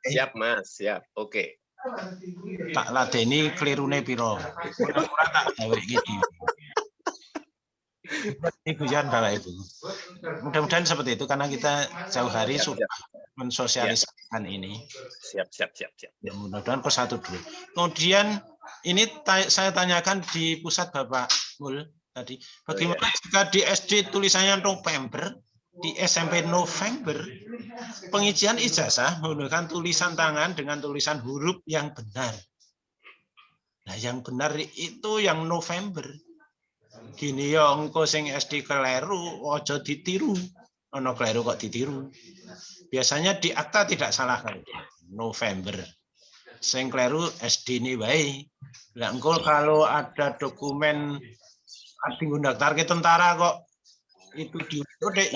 Siap Mas, siap. Oke. Tak ladeni kelirune piro. Ora tak gawe gini. Ini guyon Bapak Ibu. Mudah-mudahan seperti itu karena kita jauh hari sudah mensosialisasikan ini. Siap. Ya, mudah-mudahan ke 1 dulu. Kemudian ini saya tanyakan di pusat Bapak Mul tadi. Bagaimana jika di SD tulisannya November, di SMP November, pengizian ijazah menggunakan tulisan tangan dengan tulisan huruf yang benar. Nah, yang benar itu yang November. Gini ya, engko sing SD keliru, ojo ditiru. Ono keliru kok ditiru. Biasanya di akta tidak salah kan. November. Sing keliru SD ini baik. Lah engko kalau ada dokumen asing daftar ke tentara kok itu diudah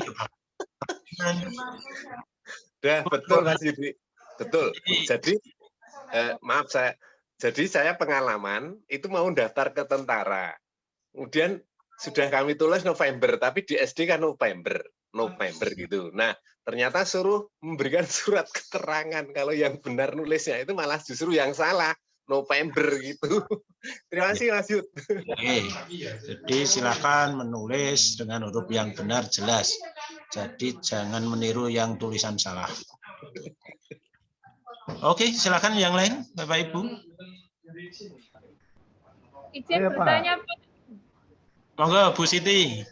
ya. Betul Mas Yudi. Betul. Jadi maaf saya pengalaman itu mau daftar ke tentara. Kemudian sudah kami tulis November, tapi di SD kan November gitu. Nah, ternyata suruh memberikan surat keterangan kalau yang benar nulisnya itu malah justru yang salah, November gitu. Terima kasih Mas Yud. Oke. Jadi silakan menulis dengan huruf yang benar jelas. Jadi jangan meniru yang tulisan salah. Oke, silakan yang lain, Bapak Ibu. Izin bertanya, Pak. Monggo Bu Siti.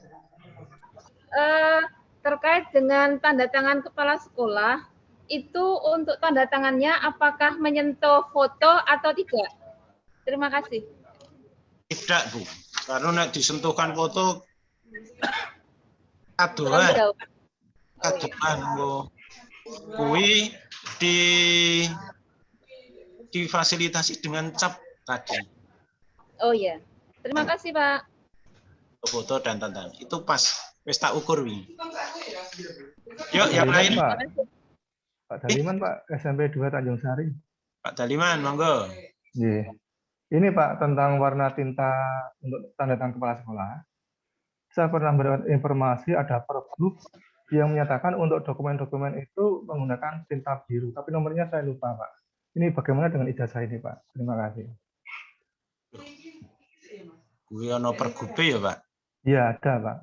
Terkait dengan tanda tangan kepala sekolah, itu untuk tanda tangannya apakah menyentuh foto atau tidak? Terima kasih. Tidak, Bu. Karena nek disentuhkan foto aduan. Aduan, Bu. Kui difasilitasi dengan cap tadi. Oh iya. Terima kasih, Pak. Foto dan tanda itu pas wis tak ukur wi. Yuk yang lain. Pak Daliman Pak, SMP 2 Tanjung Sari. Pak Daliman, monggo. Yeah. Ini Pak tentang warna tinta untuk tanda tangan kepala sekolah. Saya pernah mendapat informasi ada pergub yang menyatakan untuk dokumen-dokumen itu menggunakan tinta biru, tapi nomornya saya lupa Pak. Ini bagaimana dengan ijazah ini Pak? Terima kasih. Kuwi ana pergube ya Pak? Iya ada Pak.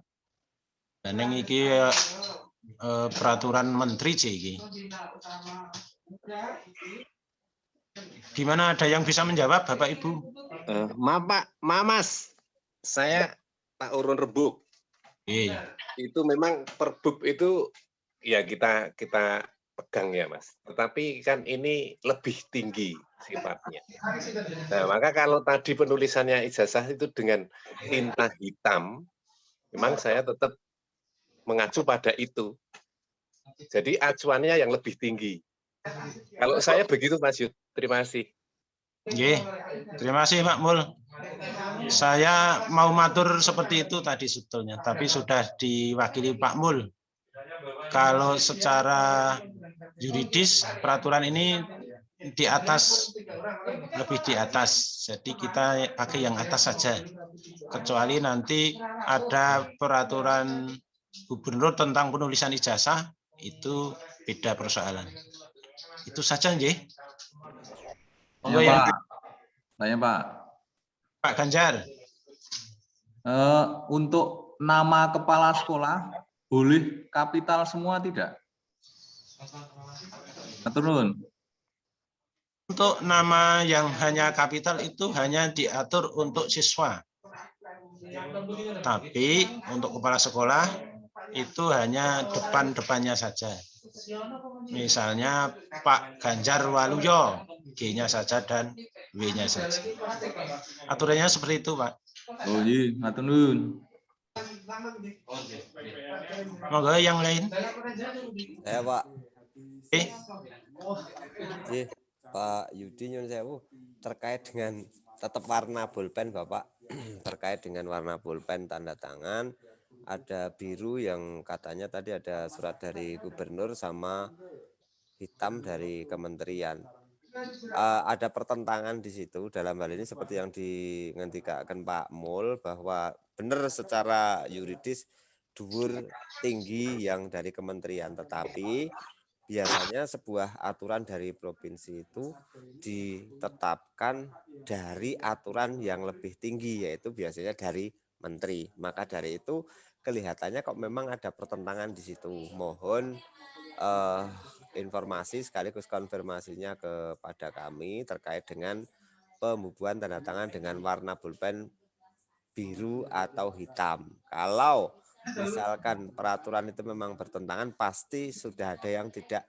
Dan yang iki peraturan menteri iki. Gimana, ada yang bisa menjawab Bapak Ibu? Maaf Pak, Mas, saya Pak Urun Rebuk. Itu memang perbub itu ya kita pegang ya Mas. Tetapi kan ini lebih tinggi sifatnya. Nah, maka kalau tadi penulisannya ijazah itu dengan tinta hitam, memang saya tetap mengacu pada itu. Jadi acuannya yang lebih tinggi. Kalau saya begitu Mas Yud, terima kasih. Terima kasih Pak Mul. Saya mau matur seperti itu tadi sebetulnya, tapi sudah diwakili Pak Mul. Kalau secara yuridis peraturan ini di atas, lebih di atas, jadi kita pakai yang atas saja, kecuali nanti ada peraturan gubernur tentang penulisan ijazah, itu beda persoalan. Itu saja nggih. Ya, Pak. Tanya Pak. Pak Ganjar. Untuk nama kepala sekolah boleh kapital semua tidak? Turun. Untuk nama yang hanya kapital itu hanya diatur untuk siswa. Tapi untuk kepala sekolah itu hanya depan-depannya saja. Misalnya Pak Ganjar Waluyo, G-nya saja dan W-nya saja. Aturannya seperti itu, Pak. Oh iya, matur nuwun. Monggo yang lain. Saya Pak. Pak Yudi nyun sewu terkait dengan tetap warna bolpen Bapak, terkait dengan warna bolpen tanda tangan, ada biru yang katanya tadi ada surat dari gubernur sama hitam dari kementerian. Ada pertentangan di situ dalam hal ini seperti yang dingendikaken Pak Mul bahwa benar secara yuridis dhuwur tinggi yang dari kementerian, tetapi biasanya sebuah aturan dari provinsi itu ditetapkan dari aturan yang lebih tinggi, yaitu biasanya dari menteri. Maka dari itu kelihatannya kok memang ada pertentangan di situ. Mohon informasi sekaligus konfirmasinya kepada kami terkait dengan pembubuhan tanda tangan dengan warna pulpen biru atau hitam. Kalau misalkan peraturan itu memang bertentangan, pasti sudah ada yang tidak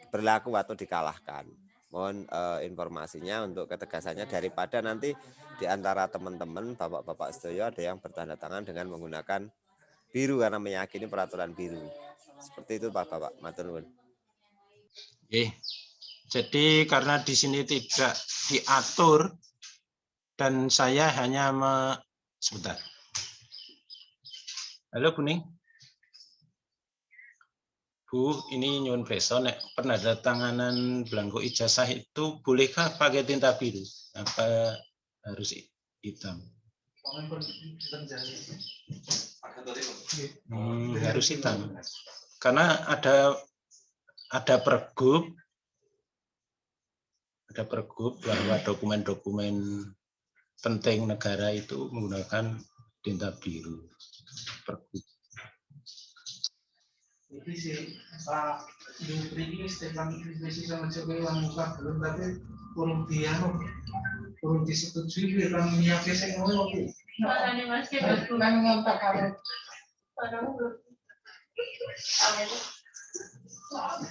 berlaku atau dikalahkan. Mohon informasinya untuk ketegasannya, daripada nanti di antara teman-teman bapak-bapak sedaya ada yang bertanda tangan dengan menggunakan biru karena meyakini peraturan biru. Seperti itu Bapak-bapak. Matur nuwun. Jadi karena di sini tidak diatur dan saya hanya sebentar. Halo Kuning. Bu, ini nyuwun preso, nek penandatanganan belangko ijazah itu bolehkah pakai tinta biru? Apa harus hitam? Harus hitam. Karena ada pergub bahwa dokumen-dokumen penting negara itu menggunakan tinta biru. Pergub. Jadi si Pak Menteri ini Stefan Kristi sama Jokowi yang muka belum, tapi kurang disetujui kan menyiapkan saya ngomong oke. Makanya Mas kita kan ngontak kalau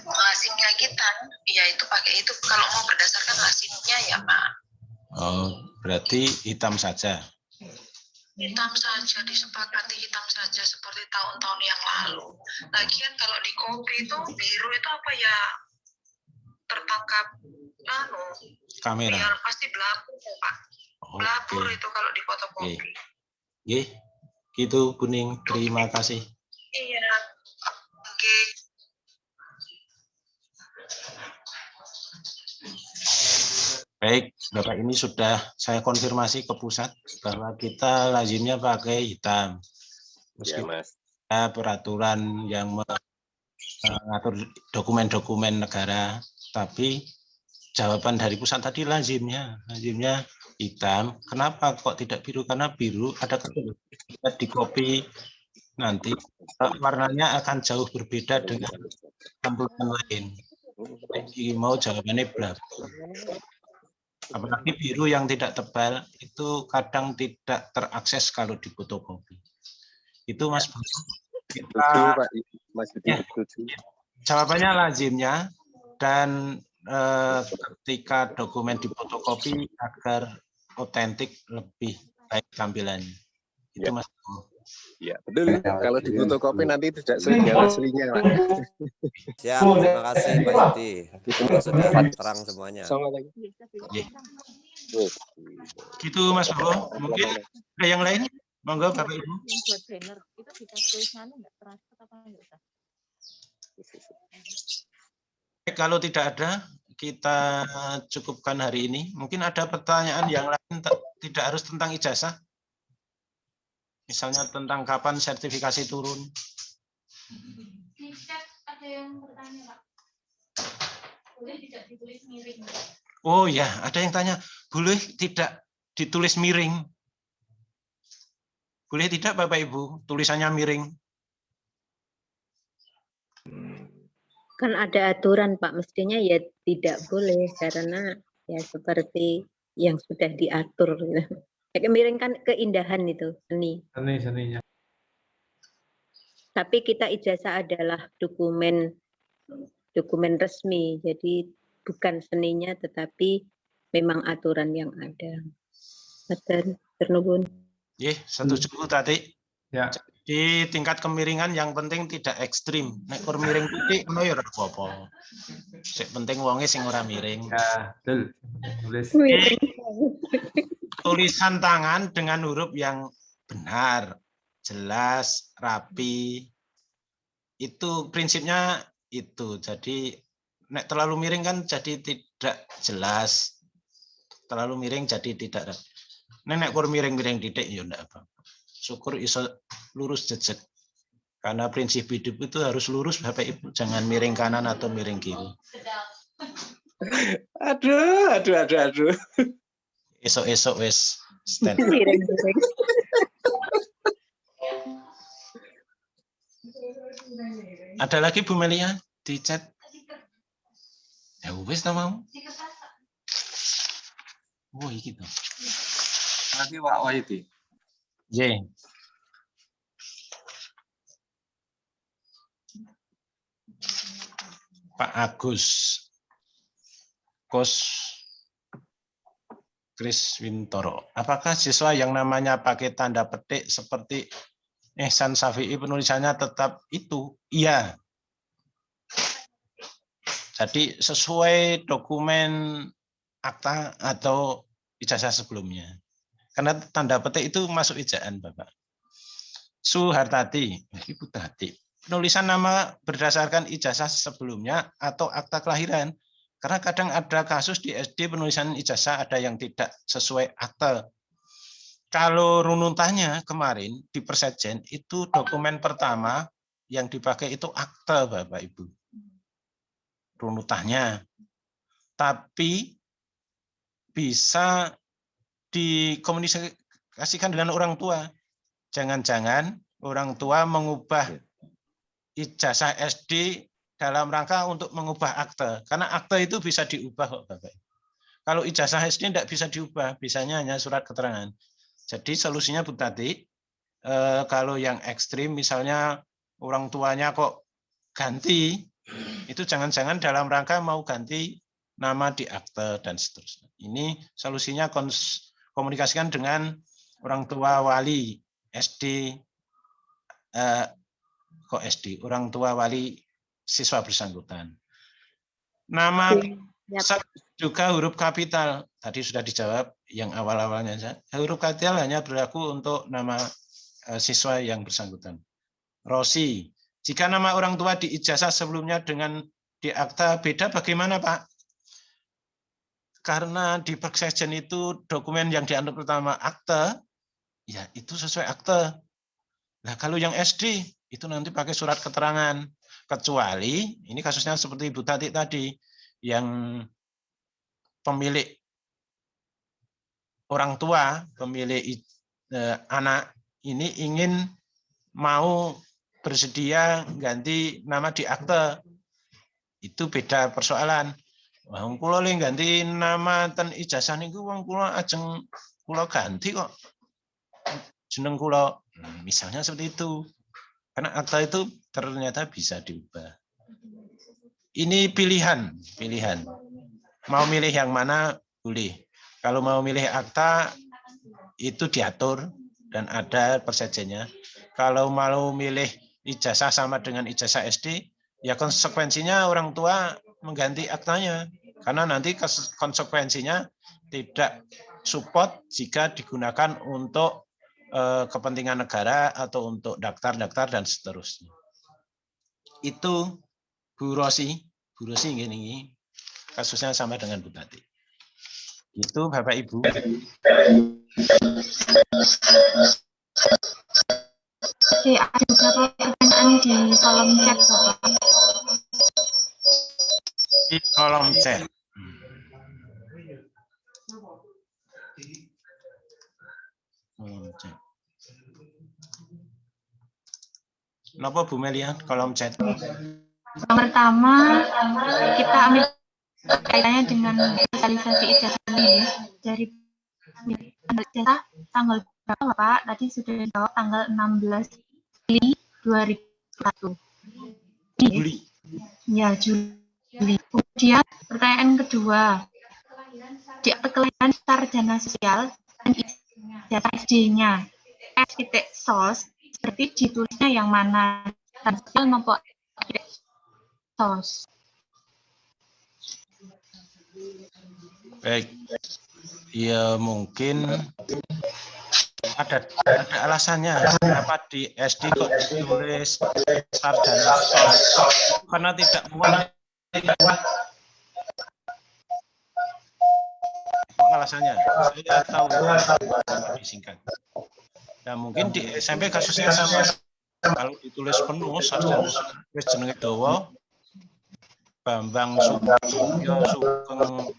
lazimnya kita ya itu pakai itu kalau mau berdasarkan lazimnya ya Pak. Oh, berarti hitam saja. Hitam saja, disepakati hitam saja seperti tahun-tahun yang lalu. Lagian kalau di kopi itu biru itu apa ya tertangkap kamera. Biar pasti belabur Pak. Belabur itu kalau di fotokopi. Nggih. Gitu Kuning, terima kasih. Iya. Oke. Baik, Bapak, ini sudah saya konfirmasi ke pusat bahwa kita lazimnya pakai hitam. Meskipun ada peraturan yang mengatur dokumen-dokumen negara, tapi jawaban dari pusat tadi lazimnya hitam. Kenapa kok tidak biru? Karena biru ada di kopi nanti warnanya akan jauh berbeda dengan tampilan lain. Jadi mau jawabannya belakang. Apalagi biru yang tidak tebal itu kadang tidak terakses kalau di fotokopi. Itu Mas Budi. Jawabannya lazimnya dan ketika dokumen di fotokopi agar otentik lebih baik tampilannya. Itu Mas Budi. Ya, betul. Kalau di fotokopi nanti tidak sesuai aslinya, Pak. Siap, terima kasih Pak Yudi. Sudah terang semuanya. Gitu Mas Bro. Mungkin ada yang lain? Monggo Bapak Ibu. Kalau tidak ada, kita cukupkan hari ini. Mungkin ada pertanyaan yang lain, tidak harus tentang ijazah. Misalnya tentang kapan sertifikasi turun. Di chat ada yang bertanya, Pak. Boleh tidak ditulis miring? Oh ya, ada yang tanya, boleh tidak ditulis miring? Boleh tidak Bapak Ibu, tulisannya miring? Kan ada aturan Pak, mestinya ya tidak boleh karena ya seperti yang sudah diatur. Kayak miring kan keindahan itu, seninya. Tapi kita ijazah adalah dokumen resmi, jadi bukan seninya tetapi memang aturan yang ada. Ternuhun. Setuju tadi. Ya. Di tingkat kemiringan yang penting tidak ekstrim. Nek kur miring titik ono ya ora apa-apa. Sing penting wonge sing ora miring. Ya, betul. Tulisan tangan dengan huruf yang benar, jelas, rapi. Itu prinsipnya itu. Jadi nek terlalu miring kan jadi tidak jelas. Terlalu miring jadi tidak rapi. Nek kur miring-miring titik ya ndak apa. Syukur iso lurus jejeg. Karena prinsip hidup itu harus lurus, Bapak Ibu, jangan miring kanan atau miring kiri. Aduh. Esok-esok wes stand. Ada lagi Bu Melia di chat? Ya wes mau. Oh gitu. Lagi Pak Wahyudi. J. Pak Agus Kos Kriswintoro. Apakah siswa yang namanya pakai tanda petik seperti Ihsan Syafi'i penulisannya tetap itu? Iya. Jadi sesuai dokumen akta atau ijazah sebelumnya. Karena tanda petik itu masuk ejaan, Bapak. Suhartati, Ibu Tati. Penulisan nama berdasarkan ijazah sebelumnya atau akta kelahiran. Karena kadang ada kasus di SD penulisan ijazah ada yang tidak sesuai akte. Kalau runutannya kemarin di Persejen itu dokumen pertama yang dipakai itu akte, Bapak Ibu. Runutannya. Tapi bisa dikomunikasikan dengan orang tua. Jangan-jangan orang tua mengubah ijazah SD dalam rangka untuk mengubah akte. Karena akte itu bisa diubah kok, Bapak. Kalau ijazah SD tidak bisa diubah, bisanya hanya surat keterangan. Jadi solusinya Bu Tati, kalau yang ekstrim misalnya orang tuanya kok ganti, itu jangan-jangan dalam rangka mau ganti nama di akte dan seterusnya. Ini solusinya komunikasikan dengan orang tua wali SD, orang tua wali siswa bersangkutan. Nama juga huruf kapital. Tadi sudah dijawab yang awal-awalnya. Huruf kapital hanya berlaku untuk nama siswa yang bersangkutan. Rosi, jika nama orang tua di ijazah sebelumnya dengan di akta beda bagaimana, Pak? Karena di Persejen itu dokumen yang dianggap pertama akte, ya itu sesuai akte. Nah kalau yang SD itu nanti pakai surat keterangan. Kecuali ini kasusnya seperti Ibu Tati tadi, yang pemilik orang tua, pemilik anak ini ingin mau bersedia ganti nama di akte, itu beda persoalan. Wong kula le ganti nama ten ijazah niku wong kula ajeng kula ganti kok jeneng kula. Misalnya seperti itu. Karena akta itu ternyata bisa diubah. Ini pilihan. Mau milih yang mana boleh. Kalau mau milih akta itu diatur dan ada persejennya. Kalau mau milih ijazah sama dengan ijazah SD, ya konsekuensinya orang tua mengganti aktanya. Karena nanti konsekuensinya tidak support jika digunakan untuk kepentingan negara atau untuk daftar-daftar dan seterusnya. Itu Bu Rosi ini kasusnya sama dengan Bu Tati. Itu Bapak Ibu. Oke, ada beberapa pertanyaan di kolom chat, Bapak. Di kolom chat. Kenapa Bu Melia kolom chat? Yang pertama, kita ambil kaitannya dengan sosialisasi ijazah ini dari ijazah tanggal berapa, Pak? Tadi sudah dijawab tanggal 16 Juli 2001. Juli. Ya, Juli. Kemudian pertanyaan kedua, di akte kelahiran sarjana sosial dan ijazah SD-nya S.sos berarti ditulisnya yang mana? Sosial maupun sos. Baik. Ya mungkin ada alasannya kenapa di SD kok ditulis sarjana sos, karena tidak muat. Alasannya saya tahu disingkat. Nah mungkin di SMP kasusnya sama kalau ditulis penuh sarjana wis jenenge dawa Bambang Supriyo Sugeng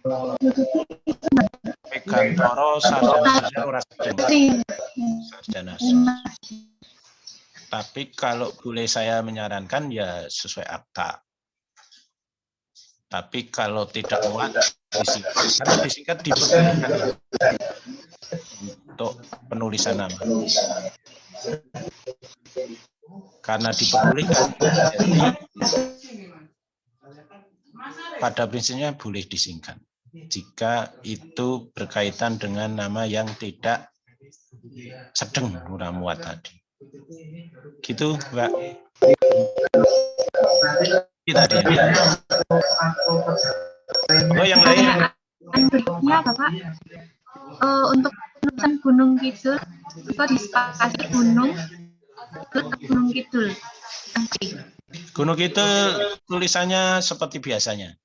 Megantara sarjana ora sedeng. Sarjana. Tapi kalau boleh saya menyarankan ya sesuai akta. Tapi kalau tidak muat disingkat, karena disingkat diperlukan untuk penulisan nama. Karena diperbolehkan, jadi pada prinsipnya boleh disingkat. Jika itu berkaitan dengan nama yang tidak sedeng ora muat tadi. Gitu, Mbak. Tadi ya. Oh, yang lain. Berikutnya, Bapak, untuk penulisan Gunung Kidul, itu disepakati Gunung Kidul. Gunung Kidul tulisannya seperti biasanya,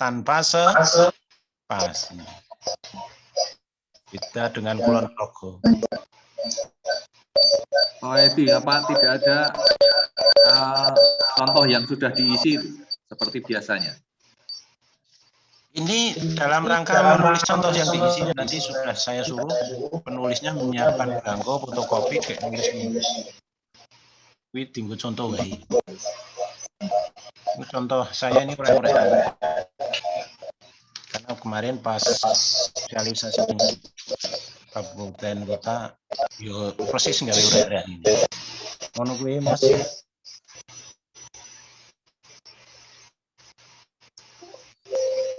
tanpa spasi. Beda dengan Kulon Progo. Oh, Edi, apa tidak ada contoh yang sudah diisi seperti biasanya? Ini dalam rangka menulis contoh yang diisi, nanti sudah saya suruh penulisnya menyiapkan belangko fotokopi kayak nulis. Wih, tinggal contoh wae. Contoh saya ini kurang-kurang. Karena kemarin pas realisasi tinggi kabupaten kota, yo persis nggak udah ini. Ngono gue masih.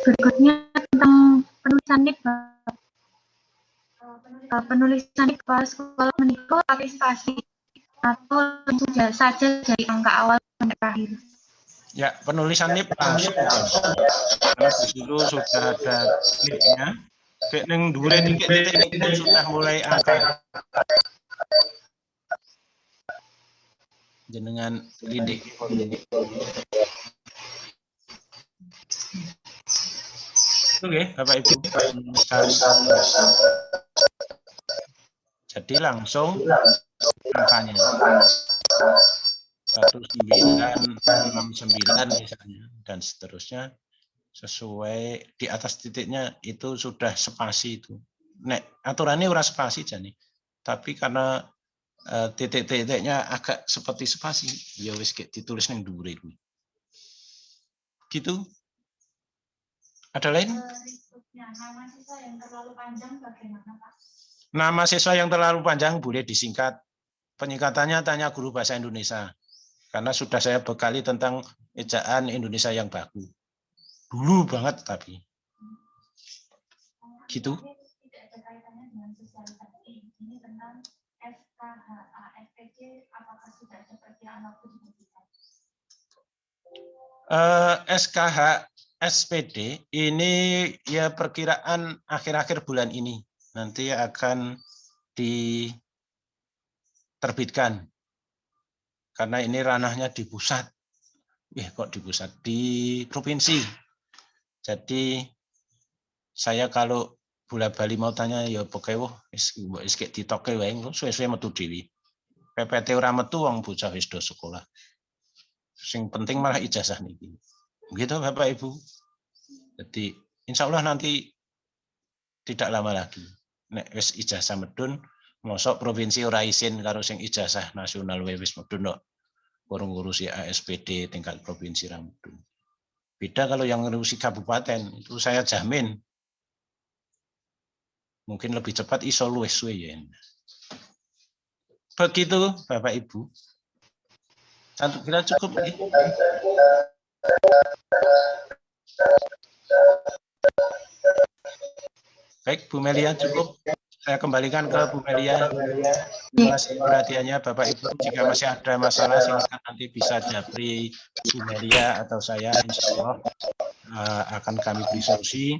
Berikutnya tentang penulisan NIK. Penulisan NIK kepala sekolah menikah pakai spasi atau sudah saja dari angka awal sampai akhir. Ya, penulisan NIK langsung. Karena di situ sudah ada kliknya. Kayak neng dure titik-titik itu sudah mulai angka. Jenengan lindik. Oke, Bapak Ibu. Jadi langsung angkanya 1969 misalnya dan seterusnya sesuai di atas titiknya itu sudah spasi itu. Nek aturannya ora spasi jane. Tapi karena titik-titiknya agak seperti spasi, ya wis ditulis ning dhuwure kuwi. Gitu. Ada lain? Nama siswa yang terlalu panjang bagaimana, Pak? Nama siswa yang terlalu panjang boleh disingkat. Penyingkatannya tanya guru bahasa Indonesia. Karena sudah saya bekali tentang ejaan Indonesia yang baku. Dulu banget tapi. Gitu. Tidak ada kaitannya dengan sosialisasi. Ini tentang SKHA, SPC, apakah sudah ada perkiraan waktu diberikan? SKH SPD ini ya perkiraan akhir-akhir bulan ini nanti akan diterbitkan karena ini ranahnya di pusat. Kok di pusat, di provinsi. Jadi saya kalau bola bali mau tanya ya pokoknya wis kek ditoke wae suwe-suwe metu dhewe. PPT ora metu wong bocah wis do sekolah. Sing penting malah ijazah niki. Begitu Bapak Ibu. Jadi insya Allah nanti tidak lama lagi. Nek wis ijazah medun, mosok provinsi ora isin karo sing ijazah nasional wis medun kok. Kurang ngurusi ASPD tingkat provinsi ra medun. Beda kalau yang ngurusi kabupaten, itu saya jamin mungkin lebih cepat iso luwih suwe ya. Begitu Bapak Ibu. Satu kira cukup. Baik, Bu Melia cukup. Saya kembalikan ke Bu Melia. Terima kasih perhatiannya Bapak Ibu. Jika masih ada masalah silakan nanti bisa japri Bu Melia atau saya, insya Allah akan kami beri solusi.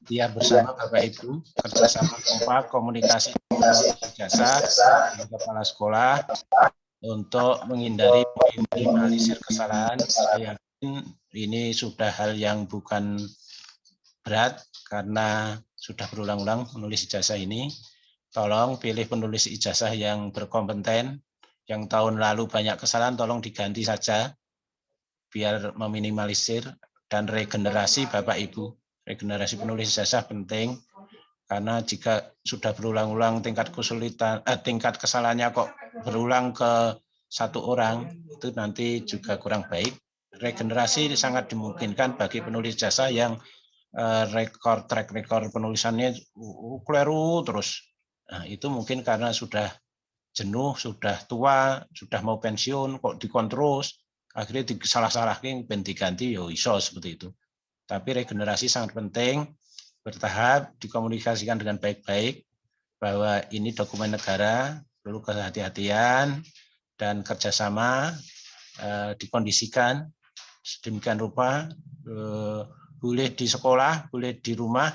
Dia bersama Bapak Ibu kerjasama kompak komunikasi jasa dengan kepala sekolah untuk menghindari minimalisir kesalahan. Saya yakin ini sudah hal yang bukan berat karena sudah berulang-ulang menulis ijazah ini. Tolong pilih penulis ijazah yang berkompeten, Yang tahun lalu banyak kesalahan tolong diganti saja biar meminimalisir, dan regenerasi Bapak Ibu. Regenerasi penulis ijazah penting karena jika sudah berulang-ulang tingkat kesulitan tingkat kesalahannya kok berulang ke satu orang, itu nanti juga kurang baik. Regenerasi sangat dimungkinkan bagi penulis ijazah yang track record penulisannya keliru terus. Nah, itu mungkin karena sudah jenuh, sudah tua, sudah mau pensiun, kok dikontrol, akhirnya disalah-salahkan, ben diganti, ya iso seperti itu. Tapi regenerasi sangat penting, bertahap, dikomunikasikan dengan baik-baik, bahwa ini dokumen negara, perlu kehati-hatian, dan kerjasama, dikondisikan, sedemikian rupa, boleh di sekolah, boleh di rumah,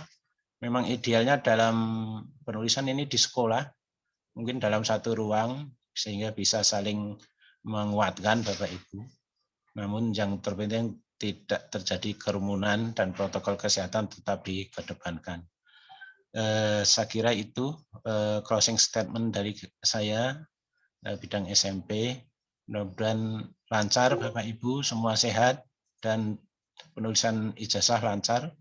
memang idealnya dalam penulisan ini di sekolah, mungkin dalam satu ruang, sehingga bisa saling menguatkan Bapak Ibu. Namun yang terpenting tidak terjadi kerumunan dan protokol kesehatan tetap dikedepankan. Saya kira itu closing statement dari saya, bidang SMP. Mudah-mudahan lancar Bapak Ibu, semua sehat, dan penulisan ijazah lancar.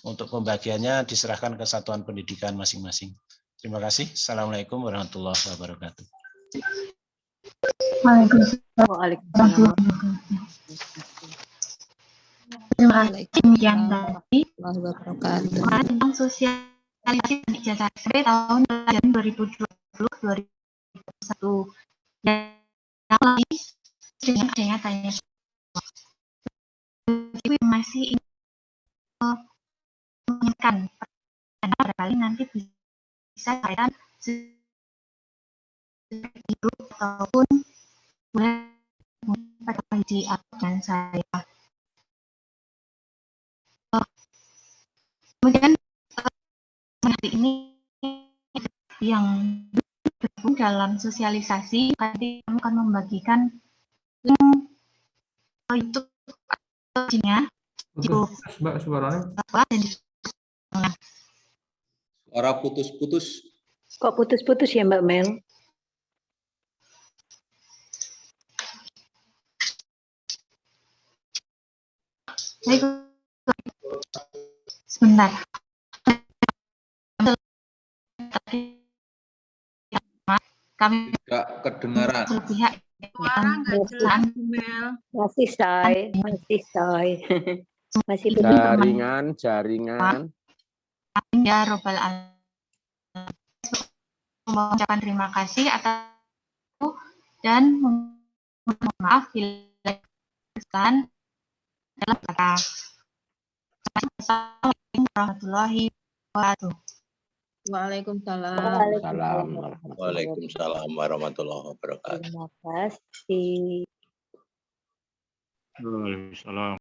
Untuk pembagiannya diserahkan ke satuan pendidikan masing-masing. Terima kasih. Assalamualaikum warahmatullahi wabarakatuh. Waalaikumsalam. Terima kasih yang tadi tentang sosialisasi ijazah SMP tahun pelajaran 2020-2021. Dan lagi dengan adanya tanya jawab masih ingin mengingatkan barangkali nanti bisa kaitan itu ataupun pada di dengan saya. Kemudian hari ini yang bergabung dalam sosialisasi, nanti kami akan membagikan link YouTube nya di Mbak suaranya. dan di Suara putus-putus. Kok putus-putus ya Mbak Mel? Sebentar. Kami tidak kedengaran. Pihak masih say. Masih jaringan. Ya Robbal Alamin. Mengucapkan terima kasih atas dan mohon maaf bila kesalahan dalam kata. Assalamualaikum warahmatullahi wabarakatuh. Waalaikumsalam. Waalaikumsalam warahmatullahi wabarakatuh. Terima kasih. Waalaikumsalam.